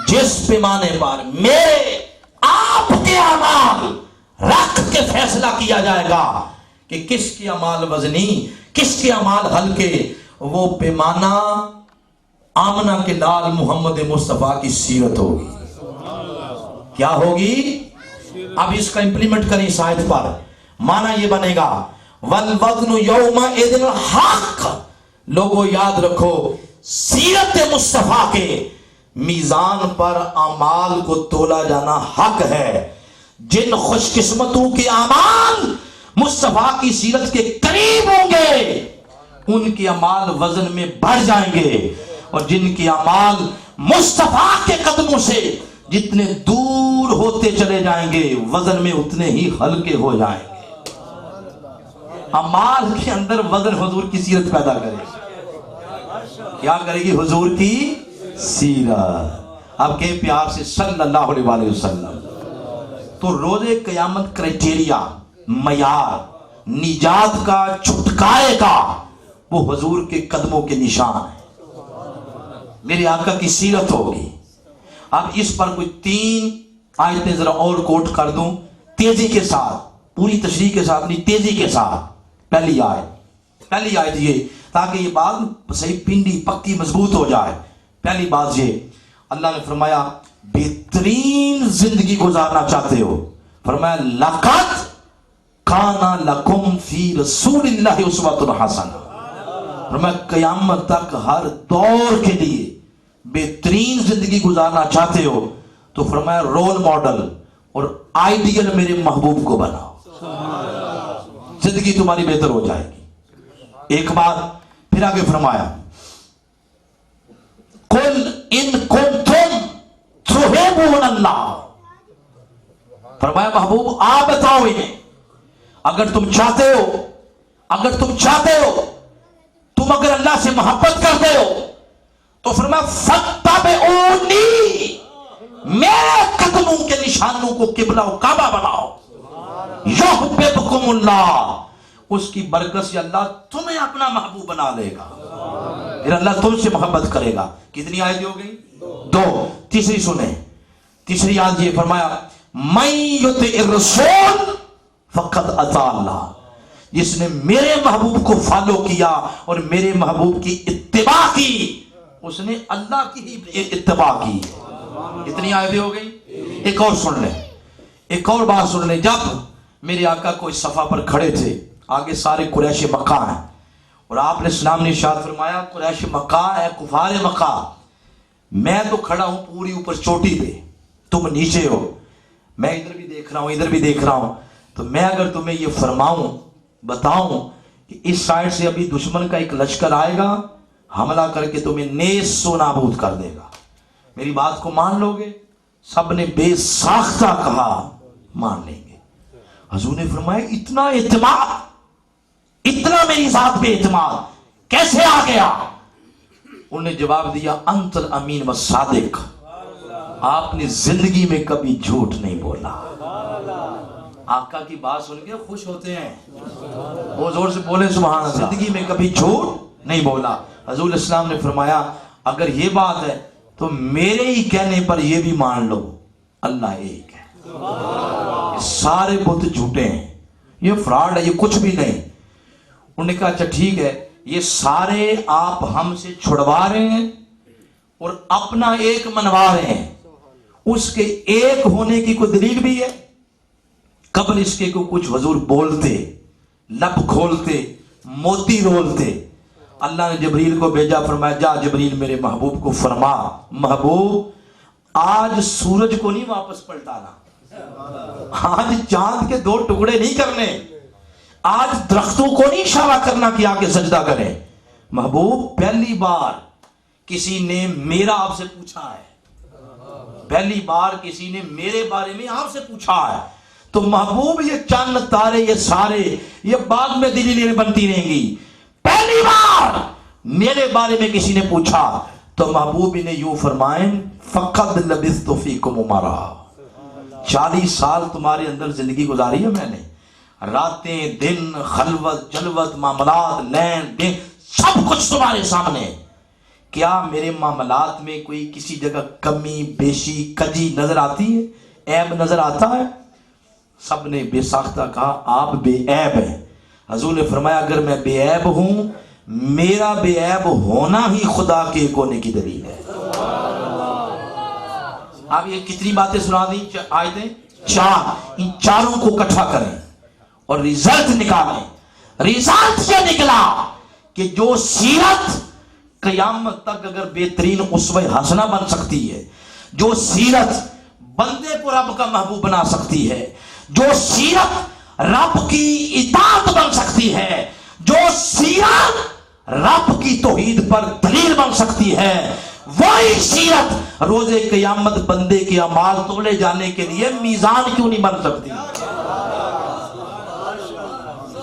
Speaker 1: جس پیمانے پر میرے آپ کے اعمال رکھ کے فیصلہ کیا جائے گا کہ کس کی اعمال وزنی کس کے اعمال ہلکے، وہ پیمانہ آمنہ کے لال محمد مصطفیٰ کی سیرت ہوگی۔ کیا ہوگی؟ اب اس کا امپلیمنٹ کریں اس آیت پر، معنی یہ بنے گا والوزن یومئذ الحق۔ لوگوں یاد رکھو سیرت مصطفیٰ کے میزان پر اعمال کو تولا جانا حق ہے۔ جن خوش قسمتوں کے اعمال مصطفیٰ کی سیرت کے قریب ہوں گے ان کے اعمال وزن میں بڑھ جائیں گے، اور جن کے اعمال مصطفیٰ کے قدموں سے جتنے دور ہوتے چلے جائیں گے وزن میں اتنے ہی ہلکے ہو جائیں گے۔ اعمال کے اندر وزن حضور کی سیرت پیدا کرے گی۔ کیا کرے گی؟ حضور کی سیرت۔ اب کہیں پیار سے صلی اللہ علیہ وآلہ وسلم۔ تو روز قیامت کرائٹیریا، معیار نجات کا، چھٹکارے کا، وہ حضور کے قدموں کے نشان ہے، میرے آقا کی سیرت ہوگی۔ اب اس پر کوئی 3 آیتیں ذرا اور کوٹ کر دوں تیزی کے ساتھ، پوری تشریح کے ساتھ نہیں، تیزی کے ساتھ۔ پہلی آیت یہ، تاکہ یہ بات صحیح پنڈی پکی مضبوط ہو جائے۔ پہلی بات یہ، اللہ نے فرمایا بہترین زندگی گزارنا چاہتے ہو، فرمایا لقد کان لکم فی رسول اللہ اسوۃ حسنہ۔ فرمایا قیامت تک ہر دور کے لیے بہترین زندگی گزارنا چاہتے ہو تو فرمایا رول ماڈل اور آئیڈیل میرے محبوب کو بناؤ، زندگی تمہاری بہتر ہو جائے گی۔ ایک بات پھر آگے فرمایا قل ان کنتم تحبون اللہ، فرمایا محبوب آپ بتاؤ انہیں اگر تم چاہتے ہو تم اگر اللہ سے محبت کرتے ہو تو فرمایا فاتبعونی، میرے قدموں کے نشانوں کو قبلہ و کعبہ بناؤ، یحببکم اللہ، اس کی برکت سے اللہ تمہیں اپنا محبوب بنا لے گا، پھر اللہ تم سے محبت کرے گا۔ کتنی آیتیں ہو گئی؟ 2۔ تیسری سنیں، تیسری آیت یہ فرمایا من یطع الرسول فقد اطاع اللہ، جس نے میرے محبوب کو فالو کیا اور میرے محبوب کی اتباع کی اس نے اللہ کی ہی اتباع کی۔ اتنی آیتیں ہو گئی۔ ایک اور سن لیں، ایک اور بات سن لیں۔ جب میرے آقا کو اس صفحہ پر کھڑے تھے، آگے سارے قریش مکہ ہیں، اور آپ نے اسلام نے ارشاد فرمایا قریش مکہ ہے، کفار مکہ، میں تو کھڑا ہوں پوری اوپر چوٹی پہ، تم نیچے ہو، میں ادھر بھی دیکھ رہا ہوں ادھر بھی دیکھ رہا ہوں، تو میں اگر تمہیں یہ فرماؤں بتاؤں کہ اس سائڈ سے ابھی دشمن کا ایک لشکر آئے گا، حملہ کر کے تمہیں نیز و نابود کر دے گا، میری بات کو مان لو گے؟ سب نے بے ساختہ کہا مان لیں گے۔ حضور نے فرمایا اتنا اعتماد، اتنا میری ذات پہ اعتماد کیسے آ گیا؟ انہوں نے جواب دیا انت الامین و صادق، آپ نے زندگی میں کبھی جھوٹ نہیں بولا۔ آقا کی بات سن کے خوش ہوتے ہیں، وہ زور سے بولے سبحان اللہ، زندگی میں کبھی جھوٹ نہیں بولا۔ حضور اسلام نے فرمایا اگر یہ بات ہے تو میرے ہی کہنے پر یہ بھی مان لو اللہ ایک ہے، یہ سارے بت جھوٹے ہیں، یہ فراڈ ہے، یہ کچھ بھی نہیں۔ انہوں نے کہا اچھا ٹھیک ہے، یہ سارے آپ ہم سے چھڑوا رہے ہیں اور اپنا ایک منوا رہے ہیں، اس کے ایک ہونے کی کوئی دلیل بھی ہے؟ قبل اس کے کو کچھ حضور بولتے، لب کھولتے، موتی رولتے۔ اللہ نے جبریل کو بھیجا، فرمایا جا جبریل میرے محبوب کو فرما محبوب آج سورج کو نہیں واپس پلٹانا، آج چاند کے 2 ٹکڑے نہیں کرنے، آج درختوں کو نہیں اشارہ کرنا کہ آ کے سجدہ کریں۔ محبوب پہلی بار کسی نے میرا آپ سے پوچھا ہے، پہلی بار کسی نے میرے بارے میں آپ سے پوچھا ہے، تو محبوب یہ چند تارے یہ سارے یہ بعد میں دلیلیں بنتی رہیں گی، پہلی بار میرے بارے میں کسی نے پوچھا تو محبوب نے یوں فرمائیں فقد لبثت فیکم عمرا، 40 سال تمہارے اندر زندگی گزاری ہے میں نے، راتیں دن خلوت جلوت معاملات لین دین سب کچھ تمہارے سامنے، کیا میرے معاملات میں کوئی کسی جگہ کمی بیشی کجی نظر آتی ہے، عیب نظر آتا ہے؟ سب نے بے ساختہ کہا آپ بے عیب ہیں۔ حضور نے فرمایا اگر میں بے عیب ہوں میرا بے عیب ہونا ہی خدا کے ایک ہونے کی دلیل ہے۔ آپ یہ کتنی باتیں سنا دیں آیتیں؟ 4، ان چاروں کو اکٹھا کریں اور ریزلٹ نکالیں۔ ریزلٹ یہ نکلا کہ جو سیرت قیامت تک اگر بہترین اسوہ حسنہ بن سکتی ہے، جو سیرت بندے کو رب کا محبوب بنا سکتی ہے، جو سیرت رب کی اطاعت بن سکتی ہے، جو سیرت رب کی توحید پر دلیل بن سکتی ہے، وہی سیرت روز قیامت بندے کے اعمال تولے جانے کے لیے میزان کیوں نہیں بن سکتی؟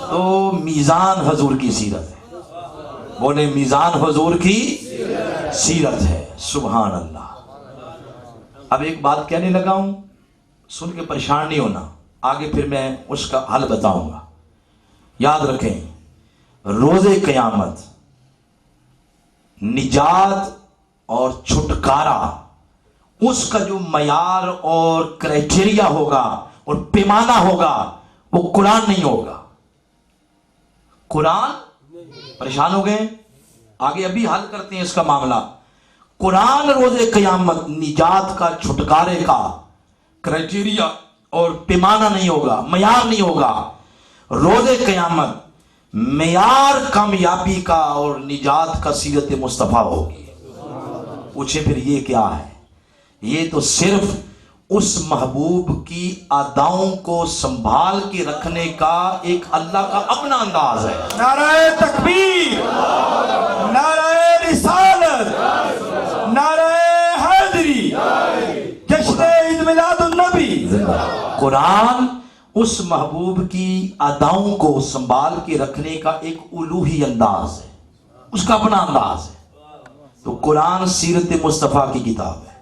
Speaker 1: تو میزان حضور کی سیرت ہے، بولے میزان حضور کی سیرت ہے، سبحان اللہ۔ اب ایک بات کہنے لگا ہوں، سن کے پریشان نہیں ہونا، آگے پھر میں اس کا حل بتاؤں گا۔ یاد رکھیں روز قیامت نجات اور چھٹکارا اس کا جو معیار اور کرائٹیریا ہوگا اور پیمانہ ہوگا وہ قرآن نہیں ہوگا۔ قرآن پریشان ہو گئے، آگے ابھی حل کرتے ہیں اس کا معاملہ۔ قرآن روز قیامت نجات کا چھٹکارے کا کرائٹیریا اور پیمانہ نہیں ہوگا، معیار نہیں ہوگا۔ روز قیامت معیار کامیابی کا اور نجات کا سیرت مصطفیٰ ہوگی۔ پوچھے پھر یہ کیا ہے؟ یہ تو صرف اس محبوب کی اداؤں کو سنبھال کے رکھنے کا ایک اللہ کا اپنا انداز ہے۔
Speaker 3: نعرہ تکبیر، نعرہ رسالت، نعرہ حیدری، جشن عید میلاد النبی۔
Speaker 1: قرآن اس محبوب کی اداؤں کو سنبھال کے رکھنے کا ایک الوہی انداز ہے، اس کا اپنا انداز ہے۔ تو قرآن سیرت مصطفیٰ کی کتاب ہے،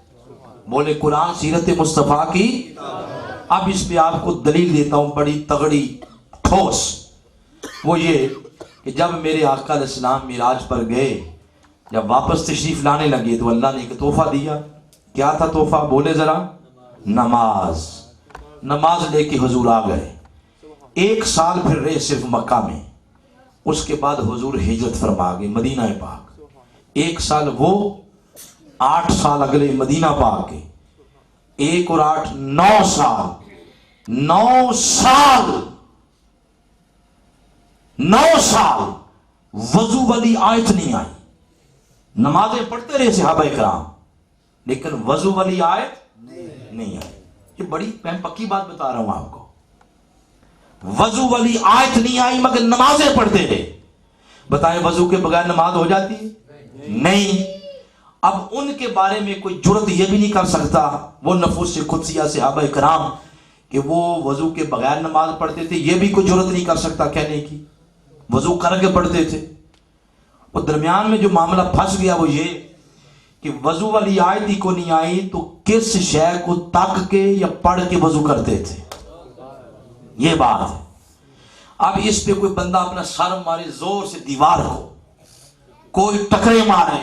Speaker 1: بولے قرآن سیرت مصطفیٰ کی۔ اب اس پہ آپ کو دلیل دیتا ہوں بڑی تگڑی ٹھوس، وہ یہ کہ جب میرے آقا علیہ السلام معراج پر گئے، جب واپس تشریف لانے لگے تو اللہ نے ایک تحفہ دیا۔ کیا تھا تحفہ؟ بولے ذرا۔ نماز۔ نماز لے کے حضور آ گئے، 1 سال پھر رہے صرف مکہ میں، اس کے بعد حضور ہجرت فرما گئے مدینہ پاک۔ 1 سال وہ، 8 سال اگلے مدینہ پاک کے، 1 اور 8 9 سال، 9 سال 9 سال وضو والی آیت نہیں آئی۔ نمازیں پڑھتے رہے صحابہ کرام لیکن وضو والی آیت نہیں آئی۔ یہ بڑی میں پکی بات بتا رہا ہوں آپ کو، وضو والی آیت نہیں آئی مگر نمازیں پڑھتے رہے۔ بتائیں وضو کے بغیر نماز ہو جاتی ہے؟ نہیں۔ اب ان کے بارے میں کوئی جرت یہ بھی نہیں کر سکتا، وہ نفوس قدسیہ صحابہ کرام، کہ وہ وضو کے بغیر نماز پڑھتے تھے، یہ بھی کوئی جرت نہیں کر سکتا کہنے کی، وضو کر کے پڑھتے تھے۔ وہ درمیان میں جو معاملہ پھنس گیا وہ یہ کہ وضو والی آیت ہی کو نہیں آئی تو کس شے کو تک کے یا پڑھ کے وضو کرتے تھے، یہ بات ہے۔ اب اس پہ کوئی بندہ اپنا سر مارے زور سے دیوار کو، کوئی ٹکرے مارے،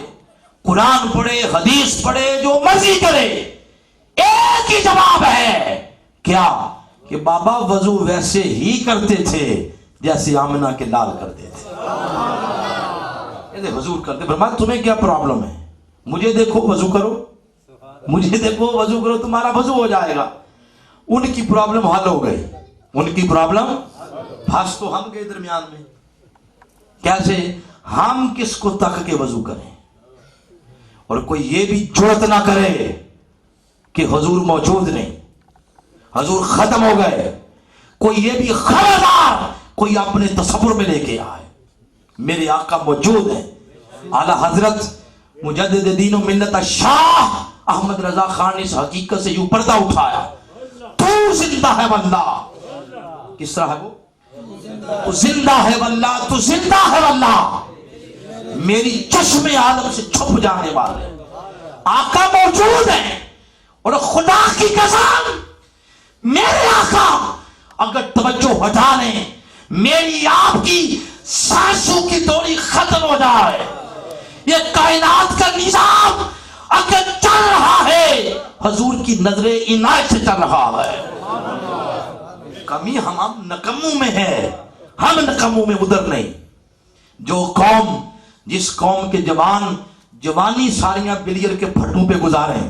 Speaker 1: قرآن پڑھے، حدیث پڑھے، جو مرضی کرے، ایک ہی جواب ہے، کیا؟ کہ بابا وضو ویسے ہی کرتے تھے جیسے آمنہ کے لال کرتے تھے۔ حضور کرتے، فرمایا تمہیں کیا پرابلم ہے؟ مجھے دیکھو وضو کرو، مجھے دیکھو وضو کرو، تمہارا وضو ہو جائے گا۔ ان کی پرابلم حل ہو گئی، ان کی پرابلم پھنس تو ہم گئے درمیان میں۔ کیسے؟ ہم کس کو تک کے وضو کریں، اور کوئی یہ بھی جرات نہ کرے کہ حضور موجود نہیں، حضور ختم ہو گئے۔ کوئی یہ بھی خبردار کوئی اپنے تصور میں لے کے آئے میرے آقا موجود ہیں۔ اعلی حضرت مجدد دین و ملت شاہ احمد رضا خان نے اس حقیقت سے یوں پردہ اٹھایا، تو زندہ ہے واللہ۔ کس طرح ہے وہ؟ تو زندہ ہے واللہ، تو زندہ ہے واللہ، میری چشم عالم سے چھپ جانے والے آقا موجود ہیں۔ اور خدا کی قسم میرے آقا اگر توجہ ہٹا لیں، میری آپ کی سانسوں کی دوری ختم ہو جائے، یہ کائنات کا نظام اگر چل رہا ہے حضور کی نظر عنایت سے چل رہا ہے۔ کمی ہم نکموں میں ہے، ہم نکموں میں ادھر نہیں۔ جو قوم، جس قوم کے جوان جوانی ساریاں بلیئر کے پھٹوں پہ گزاریں،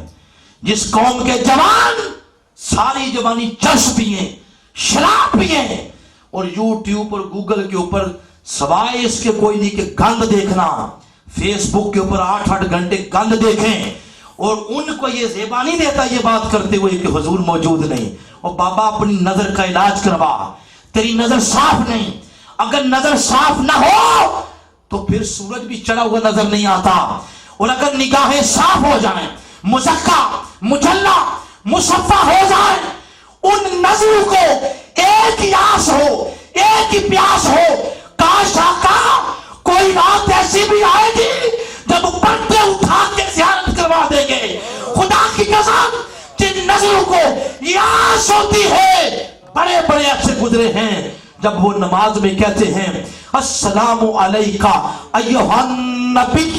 Speaker 1: جس قوم کے جوان ساری جوانی چرس پیئیں، شراب پیئیں، اور یوٹیوب اور گوگل کے اوپر سوائے اس کے کوئی نہیں کہ گند دیکھنا، فیس بک کے اوپر 8-8 گھنٹے گند دیکھیں، اور ان کو یہ زیبا نہیں دیتا یہ بات کرتے ہوئے کہ حضور موجود نہیں۔ اور بابا اپنی نظر کا علاج کروا، تیری نظر صاف نہیں۔ اگر نظر صاف نہ ہو تو پھر سورج بھی چڑھا ہوا نظر نہیں آتا، اور اگر نگاہیں صاف ہو جائیں، مزکا، مجلہ، مصفہ ہو جائیں، ان نظروں کو ایک ہی آس ہو، ایک ہی پیاس ہو، کاش آقا کوئی رات ایسی بھی آئے گی جب پردے اٹھا کے زیارت کروا دیں گے۔ خدا کی قسم جن نظروں کو یہ آس ہوتی ہے، بڑے بڑے ایسے گزرے ہیں جب وہ نماز میں کہتے ہیں السلام علیکہ ایھا النبی،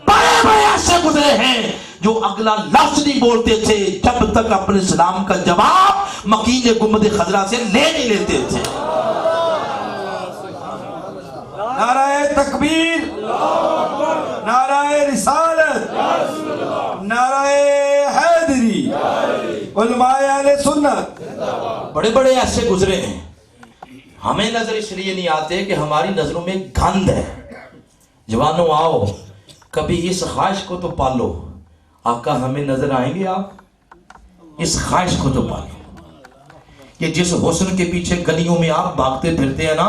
Speaker 1: بڑے بڑے ایسے گزرے ہیں جو اگلا لفظ نہیں بولتے تھے جب تک اپنے سلام کا جواب مکین گنبد خضرا سے لے نہیں لیتے تھے۔
Speaker 3: نعرہ تکبیر، نعرہ رسالت، نعرہ حیدری، علماء اہل سنت،
Speaker 1: بڑے بڑے ایسے گزرے ہیں۔ ہمیں نظر اس لیے نہیں آتے کہ ہماری نظروں میں گند ہے۔ جوانوں آؤ کبھی اس خواہش کو تو پالو، آقا ہمیں نظر آئیں گے آپ، اس خواہش کو تو پالو کہ جس حسن کے پیچھے گلیوں میں آپ بھاگتے پھرتے ہیں نا،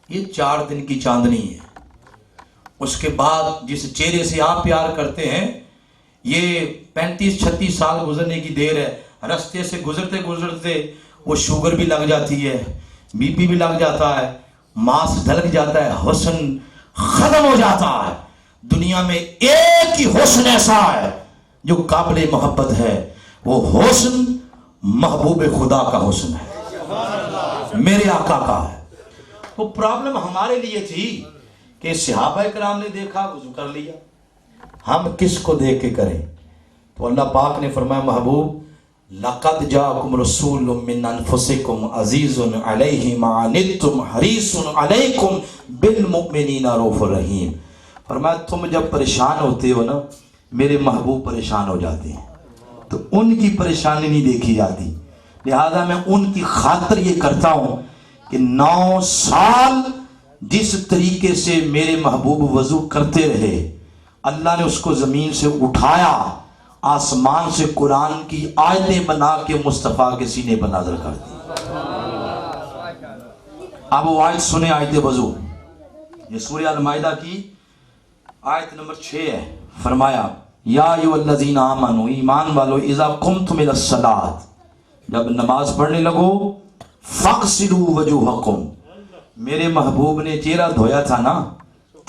Speaker 1: یہ 4 دن کی چاندنی ہے۔ اس کے بعد جس چہرے سے آپ پیار کرتے ہیں، یہ 35-36 سال گزرنے کی دیر ہے۔ رستے سے گزرتے گزرتے وہ شوگر بھی لگ جاتی ہے، بی پی بھی لگ جاتا ہے، ماس ڈھلک جاتا ہے، حسن ختم ہو جاتا ہے۔ دنیا میں ایک ہی حسن ایسا ہے جو قابل محبت ہے، وہ حسن محبوب خدا کا حسن ہے، میرے آقا کا ہے۔ وہ پرابلم ہمارے لیے تھی کہ صحابہ کرام نے دیکھا وضو کر لیا، ہم کس کو دیکھ کے کریں؟ تو اللہ پاک نے فرمایا محبوب لقد جاءکم رسول من انفسکم عزیز علیہ ما عنتم حریص علیکم بالمؤمنین رؤوف رحیم۔ فرمایا تم جب پریشان ہوتے ہو نا، میرے محبوب پریشان ہو جاتے ہیں، تو ان کی پریشانی نہیں دیکھی جاتی، لہذا میں ان کی خاطر یہ کرتا ہوں کہ 9 سال جس طریقے سے میرے محبوب وضو کرتے رہے، اللہ نے اس کو زمین سے اٹھایا، آسمان سے قرآن کی آیتیں بنا کے مصطفیٰ کے سینے پر نازل کر دی۔ اب وہ آیت سنیں، آیت وضو، یہ سورہ المائدہ کی آیت نمبر 6 ہے۔ فرمایا یا ایھا الذین آمنوا، ایمان والو، اذا قمتم الی الصلاۃ، جب نماز پڑھنے لگو، فاغسلوا وجوہکم، میرے محبوب نے چہرہ دھویا تھا نا،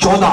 Speaker 1: 14।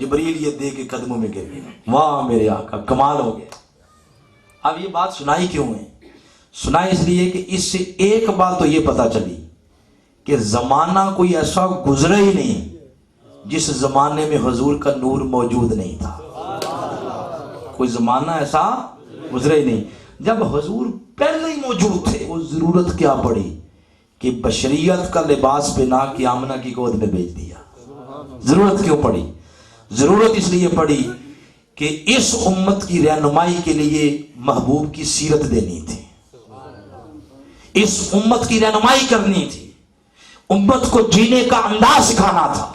Speaker 1: جبریل یہ دے کے قدموں میں گر گیا، واہ میرے آقا کمال ہو گیا۔ اب یہ بات سنائی کیوں ہے؟ سنائی اس لیے کہ اس سے ایک بات تو یہ پتا چلی کہ زمانہ کوئی ایسا گزرا ہی نہیں جس زمانے میں حضور کا نور موجود نہیں تھا۔ کوئی زمانہ ایسا گزرا ہی نہیں جب حضور پہلے ہی موجود تھے۔ وہ ضرورت کیا پڑی کہ بشریت کا لباس پہنا کے آمنہ کی گود میں بھیج دیا؟ ضرورت کیوں پڑی؟ ضرورت اس لیے پڑی کہ اس امت کی رہنمائی کے لیے محبوب کی سیرت دینی تھی، اس امت کی رہنمائی کرنی تھی، امت کو جینے کا انداز سکھانا تھا،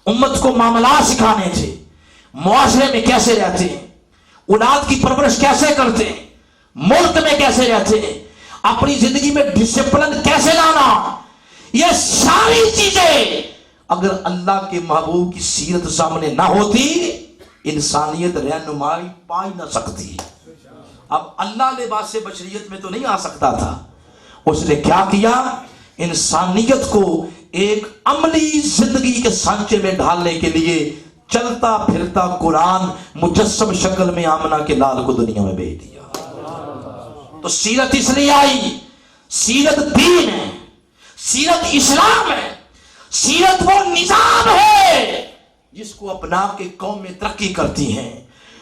Speaker 1: امت کو معاملات سکھانے تھے، معاشرے میں کیسے رہتے ہیں، اولاد کی پرورش کیسے کرتے ہیں، ملک میں کیسے رہتے ہیں، اپنی زندگی میں ڈسپلن کیسے لانا۔ یہ ساری چیزیں اگر اللہ کے محبوب کی سیرت سامنے نہ ہوتی انسانیت رہنمائی پا ہی نہ سکتی۔ اب اللہ لباس بشریت میں تو نہیں آ سکتا تھا، اس نے کیا کیا؟ انسانیت کو ایک عملی زندگی کے سانچے میں ڈھالنے کے لیے چلتا پھرتا قرآن مجسم شکل میں آمنہ کے لال کو دنیا میں بھیج دیا۔ تو سیرت اس لیے آئی، سیرت دین ہے، سیرت اسلام ہے، سیرت وہ نظام ہے جس کو اپنا کے قومیں ترقی کرتی ہیں،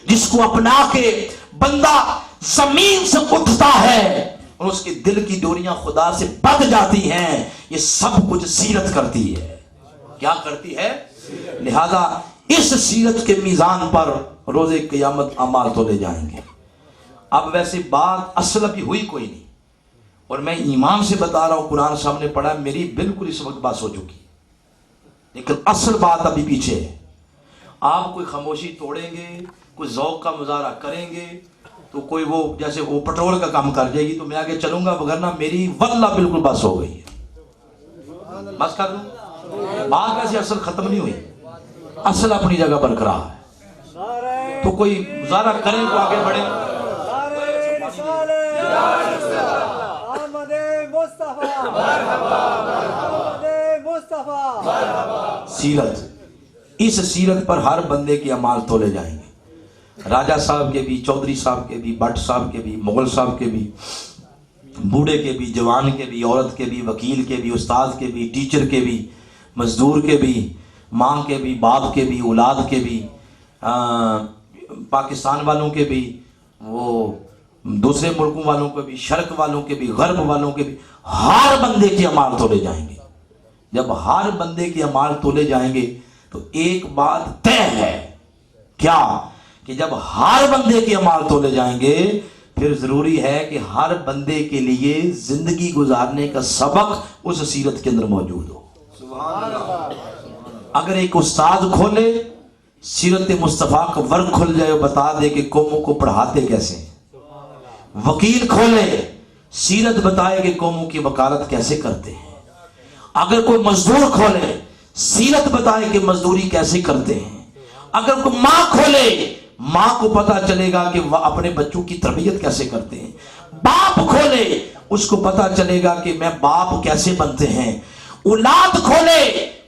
Speaker 1: جس کو اپنا کے بندہ زمین سے اٹھتا ہے اور اس کے دل کی ڈوریاں خدا سے بندھ جاتی ہیں۔ یہ سب کچھ سیرت کرتی ہے۔ کیا کرتی ہے؟ لہذا اس سیرت کے میزان پر روز قیامت اعمال تولے جائیں گے۔ اب ویسے بات اصل ابھی ہوئی کوئی نہیں، اور میں ایمان سے بتا رہا ہوں، قرآن سامنے پڑھا، میری بالکل اس وقت بات ہو چکی، لیکن اصل بات ابھی پیچھے ہے۔ آپ کوئی خاموشی توڑیں گے، کوئی ذوق کا مظاہرہ کریں گے تو کوئی وہ جیسے وہ پٹرول کا کام کر جائے گی تو میں آگے چلوں گا، وگرنہ میری واللہ بالکل بس ہو گئی ہے، بس کر لوں۔ بات ویسے اصل ختم نہیں ہوئی، اصل اپنی جگہ برقرار ہے، تو کوئی مظاہرہ کریں تو آگے بڑھیں۔ سیرت، اس سیرت پر ہر بندے کے اعمال تولے جائیں گے، راجہ صاحب کے بھی، چودھری صاحب کے بھی، بٹ صاحب کے بھی، مغل صاحب کے بھی، بوڑھے کے بھی، جوان کے بھی، عورت کے بھی، وکیل کے بھی، استاد کے بھی، ٹیچر کے بھی، مزدور کے بھی، ماں کے بھی، باپ کے بھی، اولاد کے بھی، پاکستان والوں کے بھی، وہ دوسرے ملکوں والوں کے بھی، شرق والوں کے بھی، غرب والوں کے بھی، ہر بندے کے اعمال تولے جائیں گے۔ جب ہر بندے کے اعمال تولے جائیں گے تو ایک بات طے ہے، کیا؟ کہ جب ہر بندے کے اعمال تولے جائیں گے پھر ضروری ہے کہ ہر بندے کے لیے زندگی گزارنے کا سبق اس سیرت کے اندر موجود ہو۔ اگر ایک استاد کھولے سیرت مصطفیٰ کا ورک کھل جائے، بتا دے کہ قوموں کو پڑھاتے کیسے ہیں، وکیل کھولے سیرت بتائے کہ قوموں کی وکالت کیسے کرتے ہیں، اگر کوئی مزدور کھولے سیرت بتائے کہ مزدوری کیسے کرتے ہیں، اگر کوئی ماں کھولے ماں کو پتا چلے گا کہ وہ اپنے بچوں کی تربیت کیسے کرتے ہیں، باپ کھولے اس کو پتا چلے گا کہ میں باپ کیسے بنتے ہیں، اولاد کھولے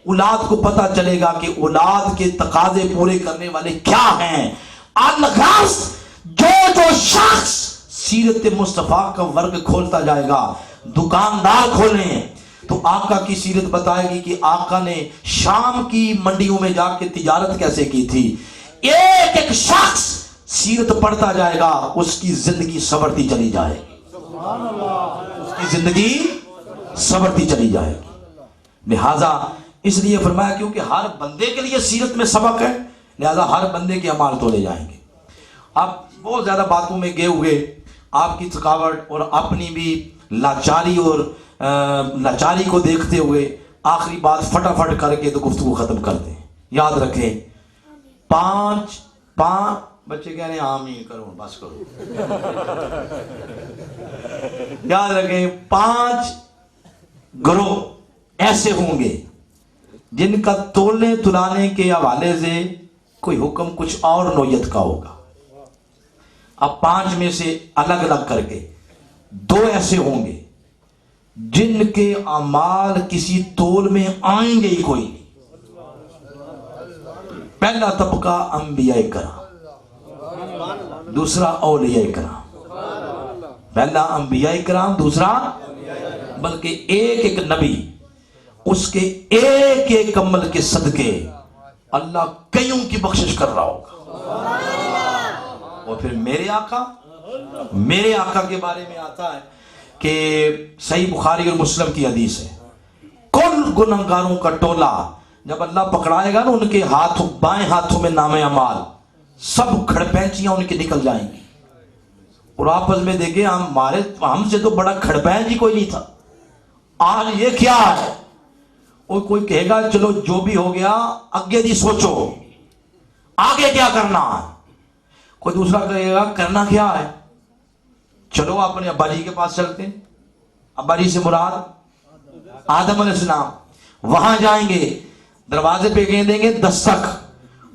Speaker 1: اولاد کو پتا چلے گا کہ اولاد کے تقاضے پورے کرنے والے کیا ہیں۔ الغرض جو شخص سیرت مصطفیٰ کا ورک کھولتا جائے گا، دکاندار کھولیں تو آقا کی سیرت بتائے گی کہ آقا نے شام کی منڈیوں میں جا کے تجارت کیسے کی تھی۔ ایک ایک شخص سیرت پڑھتا جائے گا، اس کی زندگی سنورتی چلی جائے گی، اس کی زندگی سنورتی چلی جائے گی۔ لہذا اس لیے فرمایا کیونکہ ہر بندے کے لیے سیرت میں سبق ہے، لہذا ہر بندے کے اعمال تولے جائیں گے۔ اب بہت زیادہ باتوں میں گئے ہوئے، آپ کی تھکاوٹ اور اپنی بھی لاچاری اور لاچاری کو دیکھتے ہوئے آخری بات فٹافٹ کر کے تو گفتگو ختم کر دیں۔ یاد رکھیں، پانچ بچے کہہ رہے ہیں آمین کرو، بس کرو۔ یاد رکھیں 5 گروہ ایسے ہوں گے جن کا تولنے تلانے کے حوالے سے کوئی حکم کچھ اور نوعیت کا ہوگا۔ اب 5 میں سے الگ الگ کر کے 2 ایسے ہوں گے جن کے اعمال کسی تول میں آئیں گے ہی کوئی نہیں۔ پہلا طبقہ انبیاء کرام، دوسرا اولیاء کرام. پہلا انبیاء کرام، دوسرا بلکہ ایک ایک نبی اس کے ایک ایک عمل کے صدقے اللہ کئیوں کی بخشش کر رہا ہوگا. اور پھر میرے آقا کے بارے میں آتا ہے کہ صحیح بخاری اور مسلم کی حدیث ہے، کل گنہگاروں کا ٹولہ جب اللہ پکڑائے گا نا، ان کے ہاتھوں بائیں ہاتھوں میں نام اعمال، سب کھڑپینچیاں ان کی نکل جائیں گی. اور آپس میں دیکھیں ہم سے تو بڑا کھڑپینچ ہی کوئی نہیں تھا، آج یہ کیا ہے. اور کوئی کہے گا چلو جو بھی ہو گیا آگے دی سوچو، آگے کیا کرنا ہے. کوئی دوسرا کہے گا کرنا کیا ہے، چلو اپنے ابا جی کے پاس چلتے ہیں. ابا جی سے مراد آدم علیہ السلام. وہاں جائیں گے، دروازے پہ کہہ دیں گے دستک،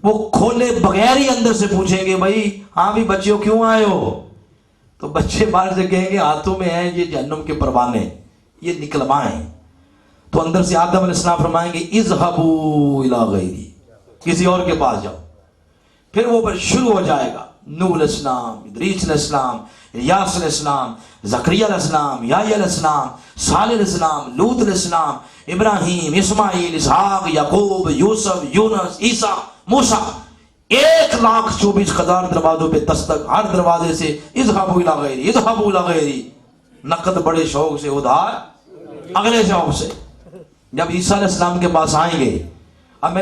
Speaker 1: وہ کھولے بغیر ہی اندر سے پوچھیں گے بھائی ہاں بھی بچیوں کیوں آئے ہو. تو بچے باہر سے کہیں گے ہاتھوں میں ہیں یہ جہنم کے پروانے، یہ نکلوائیں. تو اندر سے آدم علیہ السلام فرمائیں گے اذهبوا الی غیری، کسی اور کے پاس جاؤ. پھر وہ شروع ہو جائے گا، نوح علیہ السلام، ادریس علیہ السلام، الیاس علیہ السلام، زکریا علیہ السلام، یحییٰ علیہ السلام، صالح علیہ السلام، لوط علیہ السلام، ابراہیم، اسماعیل، اسحاق، یعقوب، یوسف، یونس، عیسیٰ، موسیٰ. 1,24,000 دروازوں پہ دستک، ہر دروازے سے اذهبوا الی غیری، اذهبوا الی غیری. نقد بڑے شوق سے، ادھار اگلے شوق سے. جب عیسیٰ علیہ السلام کے پاس آئیں گے، اب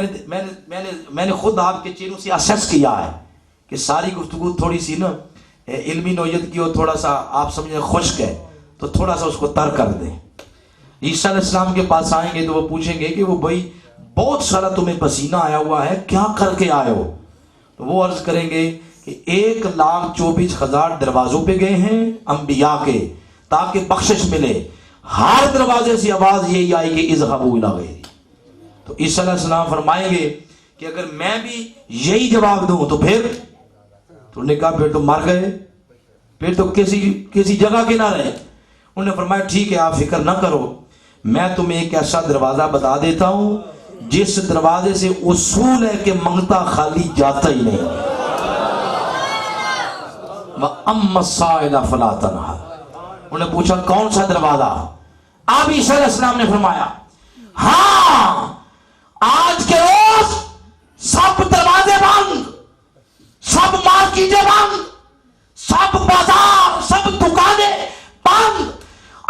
Speaker 1: میں نے خود آپ کے چہروں سے اسیس کیا ہے کہ ساری گفتگو تھوڑی سی نا علمی نوعیت کی اور تھوڑا سا آپ سمجھیں خشک ہے، تو تھوڑا سا اس کو تر کر دیں. عیسیٰ علیہ السلام کے پاس آئیں گے تو وہ پوچھیں گے کہ وہ بھائی بہت سارا تمہیں پسینہ آیا ہوا ہے، کیا کر کے آئے ہو. تو وہ عرض کریں گے کہ 1,24,000 دروازوں پہ گئے ہیں انبیاء کے تاکہ بخشش ملے. ہر دروازے سے آواز یہی آئی کہ اذهبوا الی غیری. تو عیسیٰ علیہ السلام فرمائیں گے کہ اگر میں بھی یہی جواب دوں تو پھر تو نے کہا پھر تو مر گئے، پھر تو کسی جگہ کے نہ رہے. انہوں نے فرمایا ٹھیک ہے آپ فکر نہ کرو، میں تمہیں ایک ایسا دروازہ بتا دیتا ہوں جس دروازے سے اصول ہے کہ منگتا خالی جاتا ہی نہیں. وَأَمَّا السَّائِلَ فَلَا تَنْهَرْ. انہوں نے پوچھا کون سا دروازہ؟ اب عیسیٰ علیہ السلام نے فرمایا ہاں آج کے روز سب دروازے بند، سب مارکیٹیں بند، سب بازار، سب دکانیں بند.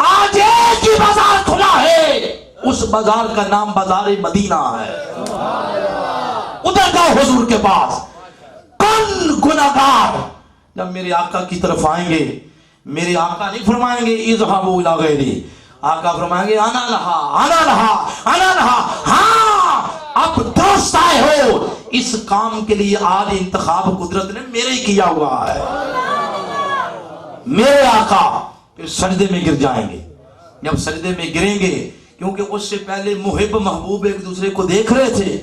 Speaker 1: آج ایک ہی بازار کھلا ہے، اس بازار کا نام بازار مدینہ ہے. ادھر جاؤ حضور کے پاس. کل گناہگار جب میرے آقا کی طرف آئیں گے، میرے آقا نہیں فرمائیں گے اذهبوا الی غیری، آقا فرمائیں گے انا لہا انا لہا انا لہا. ہاں اب درست آئے ہو، اس کام کے لیے آج انتخاب قدرت نے میرے ہی کیا ہوا ہے. میرے آقا پھر سجدے میں گر جائیں گے. جب سجدے میں گریں گے، کیونکہ اس سے پہلے محب محبوب ایک دوسرے کو دیکھ رہے تھے،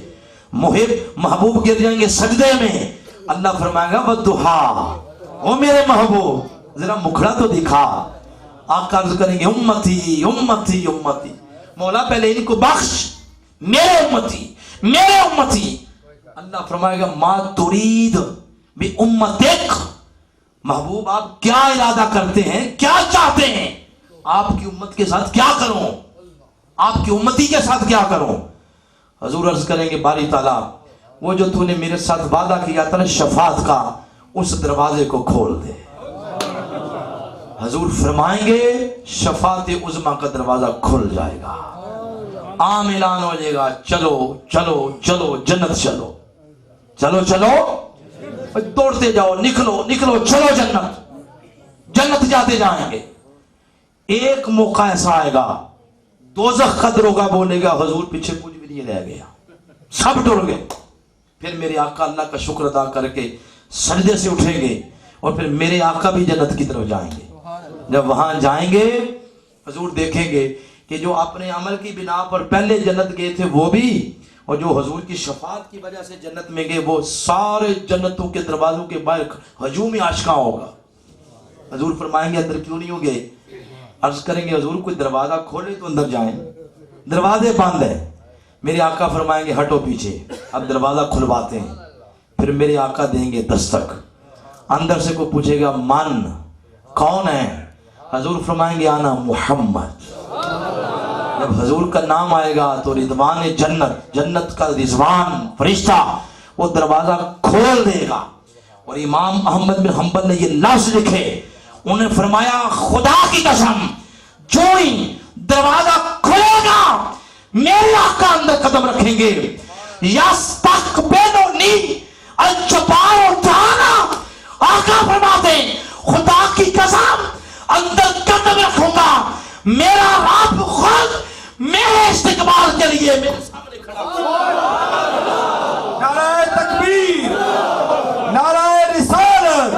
Speaker 1: محب محبوب گر جائیں گے سجدے میں. اللہ فرمائے گا والضحیٰ، او میرے محبوب ذرا مکھڑا تو دکھا. آقا عرض کریں گے امتی امتی امتی، مولا پہلے ان کو بخش، میرے امتی میرے امتی. اللہ فرمائے گا ما ترید بی امتک، محبوب آپ کیا ارادہ کرتے ہیں، کیا چاہتے ہیں، آپ کی امت کے ساتھ کیا کروں، آپ کی امتی کے ساتھ کیا کروں. حضور عرض کریں گے باری تعالیٰ وہ جو تو نے میرے ساتھ وعدہ کیا تھا نا شفاعت کا، اس دروازے کو کھول دے. حضور فرمائیں گے شفاعت عظمیٰ کا دروازہ کھل جائے گا، عام اعلان ہو جائے گا چلو چلو چلو جنت چلو چلو چلو. دوڑتے جاؤ، نکلو نکلو، چلو جنت. جنت جاتے جائیں گے. ایک موقع ایسا آئے گا دوزخ کا دروغہ بولے گا حضور پیچھے کچھ بھی نہیں رہ گیا، سب ڈر گئے. پھر میرے آقا اللہ کا شکر ادا کر کے سجدے سے اٹھیں گے اور پھر میرے آقا بھی جنت کی طرف جائیں گے. جب وہاں جائیں گے حضور دیکھیں گے کہ جو اپنے عمل کی بنا پر پہلے جنت گئے تھے وہ بھی، اور جو حضور کی شفاعت کی وجہ سے جنت میں گئے وہ سارے جنتوں کے دروازوں کے باہر ہجوم عاشقاں ہوگا. حضور فرمائیں گے اندر کیوں نہیں ہو گئے؟ عرض کریں گے حضور کوئی دروازہ کھولے تو اندر جائیں، دروازے بند ہے. میرے آقا فرمائیں گے ہٹو پیچھے. اب دروازہ کھلواتے ہیں، پھر میرے آقا دیں گے دستک، اندر سے کوئی پوچھے گا من کون ہے؟ حضور فرمائیں گے آنا محمد۔ جب حضور کا نام آئے گا تو رضوان جنت، جنت کا رضوان فرشتہ وہ دروازہ کھول دے گا۔ اور امام احمد بن حنبل نے یہ لفظ لکھے، انہیں فرمایا خدا کی قسم جو ہی دروازہ کھلے گا میرے آقا اندر قدم رکھیں گے، یستقبلنی الجبار تعالی، آقا فرماتے ہیں خدا کی قسم اندر قدم رکھوں گا، میرا رب خود میرے استقبال کے لیے میرے سامنے کھڑا ہوگا۔
Speaker 3: نعرہ تکبیر، نعرہ رسالت،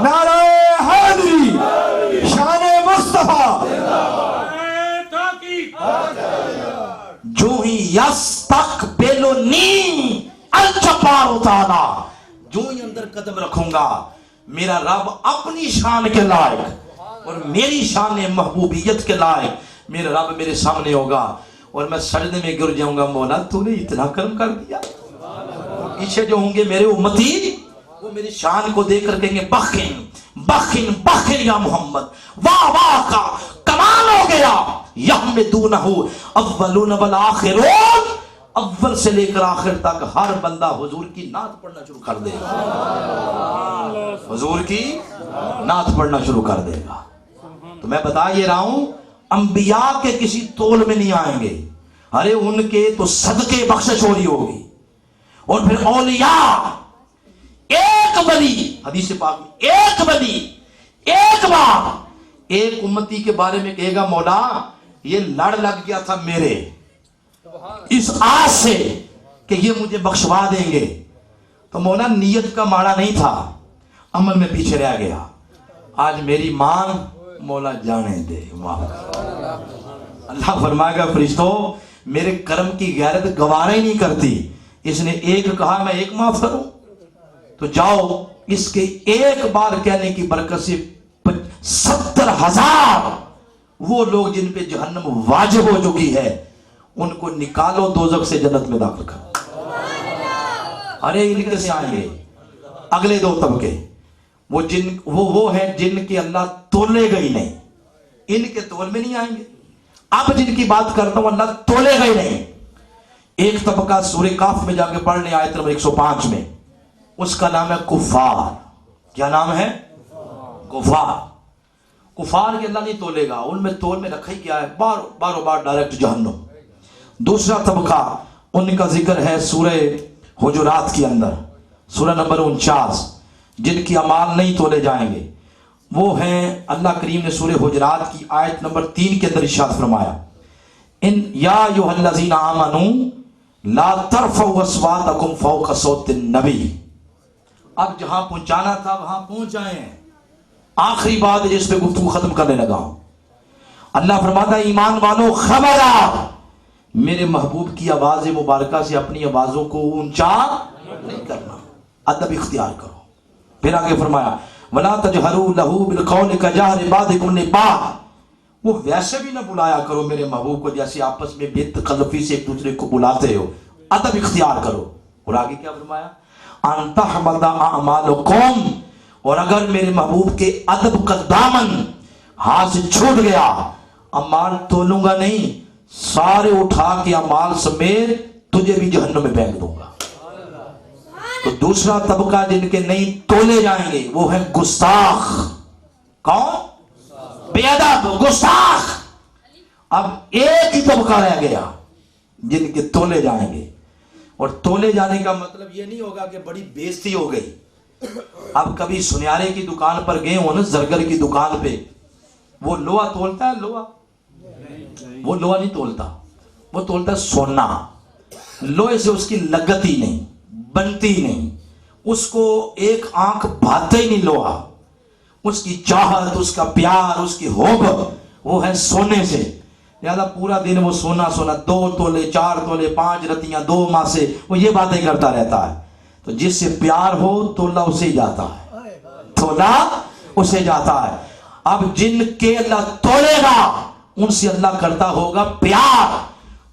Speaker 3: نعرہ حیدری، شان مصطفیٰ۔
Speaker 2: نعرہ تحقیق،
Speaker 1: جو ہی یستقبلنی الجبار تعالی، جو ہی اندر قدم رکھوں گا میرا رب اپنی شان کے لائق اور میری شان محبوبیت کے لائق میرا رب میرے سامنے ہوگا، اور میں سجدے میں گر جاؤں گا، مولا تو نے اتنا کرم کر دیا۔ پیچھے جو ہوں گے میرے امتی وہ میری شان کو دیکھ کر کہیں گے بخن بخن بخن یا محمد، واہ واہ کا کمال ہو گیا۔ یحمدونہ اولون والآخرون، اول سے لے کر آخر تک ہر بندہ حضور کی نعت پڑھنا شروع کر دے گا، حضور کی نعت پڑھنا شروع کر دے گا۔ تو میں بتا یہ رہا ہوں انبیاء کے کسی تول میں نہیں آئیں گے، ارے ان کے تو صدقے بخشش ہو رہی ہوگی۔ اور پھر اولیاء، ایک ولی، حدیث پاک میں ایک ولی ایک بار ایک امتی کے بارے میں کہے گا مولا یہ لڑ لگ گیا تھا میرے اس آس سے کہ یہ مجھے بخشوا دیں گے، تو مولا نیت کا ماڑا نہیں تھا، عمل میں پیچھے رہ گیا، آج میری مان مولا جانے دے۔ اللہ فرمائے گا فرشتوں میرے کرم کی غیرت گوارا ہی نہیں کرتی، اس نے ایک کہا میں ایک معاف کروں، تو جاؤ اس کے ایک بار کہنے کی برکت سے 70,000 وہ لوگ جن پہ جہنم واجب ہو چکی ہے ان کو نکالو دوزخ سے جنت میں داخل کرو۔ ارے ان کے سے آئیں گے اگلے دو طبقے، وہ جن وہ ہیں جن کے اللہ تولے گئی نہیں، ان کے تول میں نہیں آئیں گے۔ اب جن کی بات کرتا ہوں اللہ تولے گئی نہیں، ایک طبقہ سورہ کاف میں جا کے پڑھ لیں آیت نمبر 105 میں، اس کا نام ہے کفار۔ کیا نام ہے؟ کفار۔ کفار کے اللہ نہیں تولے گا، ان میں تول میں رکھا ہی کیا ہے، باروں بار ڈائریکٹ جہنم۔ دوسرا طبقہ ان کا ذکر ہے سورہ حجرات کے اندر، سورہ نمبر 49، جن کی اعمال نہیں تولے جائیں گے، وہ ہیں اللہ کریم نے سورہ حجرات کی آیت نمبر 3 کے اندر ارشاد فرمایا ان یا ایھا الذین آمنوا لا ترفعوا اصواتکم فوق صوت النبی۔ اب جہاں پہنچانا تھا وہاں پہنچ آئے ہیں، آخری بات جس پہ گفتگو ختم کرنے لگا ہوں۔ اللہ فرماتا ہے ایمان والو خبردار، میرے محبوب کی آواز مبارکہ سے اپنی آوازوں کو اونچا نہیں کرنا، ادب اختیار کرو۔ پھر آگے فرمایا وَلَا تَجْهَرُوا لَهُ بِالْقَوْلِ كَجَهْرِ بَعْضِكُمْ لِبَعْضٍ، وہ ویسے بھی نہ بلایا کرو میرے محبوب کو جیسے آپس میں بے تکلفی سے ایک دوسرے کو بلاتے ہو، ادب اختیار کرو۔ اور آگے کیا فرمایا أَن تَحْبَطَ أَعْمَالُكُمْ، اور اگر میرے محبوب کے ادب کا دامن ہاتھ سے چھوٹ گیا، اعمال تولوں گا نہیں، سارے اٹھا کے اعمال سمیت تجھے بھی جہنم میں پھینک دوں گا۔ تو دوسرا طبقہ جن کے نہیں تولے جائیں گے وہ ہیں گستاخ۔ کون؟ بے ادب، گستاخ۔ اب ایک ہی طبقہ رہ گیا جن کے تولے جائیں گے، اور تولے جانے کا مطلب یہ نہیں ہوگا کہ بڑی بےزتی ہو گئی۔ اب کبھی سنیارے کی دکان پر گئے ہو نا، زرگر کی دکان پہ، وہ لوہا تولتا ہے؟ لوہا وہ لوہا نہیں تولتا، وہ تولتا ہے سونا۔ لوہے سے اس کی لگت ہی نہیں، بنتی نہیں، اس کو ایک آنکھ بھاتا ہی نہیں لوہا، اس کی چاہت، اس کا پیار، اس کی ہوب وہ ہے سونے سے۔ لہذا پورا دن وہ سونا 2 تولے 4 تولے 5 رتیاں 2 ماہ سے وہ یہ باتیں کرتا رہتا ہے۔ تو جس سے پیار ہو تولا اسے جاتا ہے، تولا اسے جاتا ہے۔ اب جن کے اللہ تولے گا ان سے اللہ کرتا ہوگا پیار،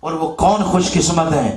Speaker 1: اور وہ کون خوش قسمت ہیں؟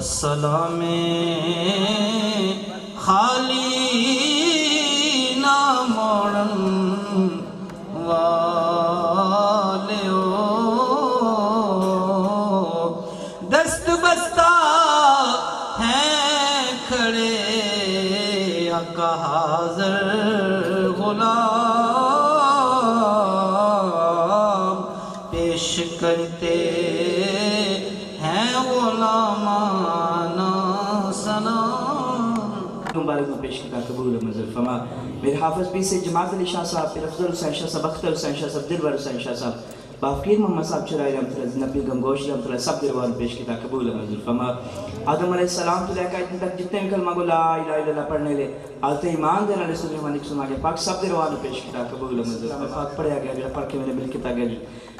Speaker 4: السلام خالی نہ موڑن والیو دست بستہ ہیں کھڑے حق حاضر غلام پیش کرتے ہیں غلامانہ سلام
Speaker 5: مبارک میں پیش کیا قبول منظور فرما میرے حافظ بھی سے جماعت علی شاہ صاحب پھر افضل حسین شاہ صاحب اختر حسین شاہ صاحب دلور حسین شاہ صاحب بافقیر محمد صاحب چرائی رحمت اللہ نبی گنگوش رحمت اللہ سب دلوان پیش کیا قبول منظور فرما آدم علیہ السلام تو لے کر اتنے تک جتنے بھی کلمہ کو لا الہ الا اللہ پڑھنے لے آلتے ایمان دینا علیہ السلام علیہ السلام پاک سب دلوان پیش کیا قبول منظور فرما پاک پڑھیا گیا جو پڑھ کے میں نے مل کتا گیا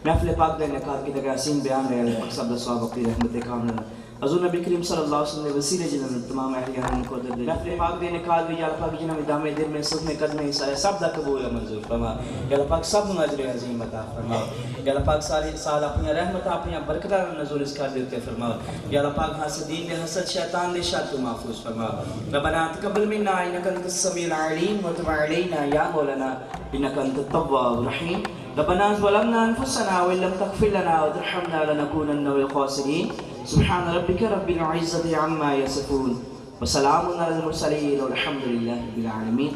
Speaker 5: محفل پاک دے نکات کی تگہ حسین بیان رہے ہیں سب دسواب اپنی رحمت کامل حضور نبی کریم صلی اللہ علیہ وسلم نے وسیلے جنہوں نے تمام اہل حرم کو در دے محفل پاک دے نکات بھی یا اللہ پاک جنہوں نے دامے دل میں سکھ میں قدمے حصہ سب دا قبول منظور فرما یا اللہ پاک سب نظر عظیم عطا فرما یا اللہ پاک سارے سال اپنی رحمت اپنی برکتہ نزول اس کا دیتے فرما یا اللہ پاک حاسدین میں حسد شیطان دے شر تو محفوظ فرما ربنا تقبل منا انک انت السمیع العلیم وتب علینا یا مولانا انک انت التواب الرحیم ربنا ظلمنا انفسنا وان لم تغفر لنا وترحمنا لنكونن من الخاسرين سبحان ربك رب العزة عما يصفون وسلام على المرسلين والحمد لله رب العالمين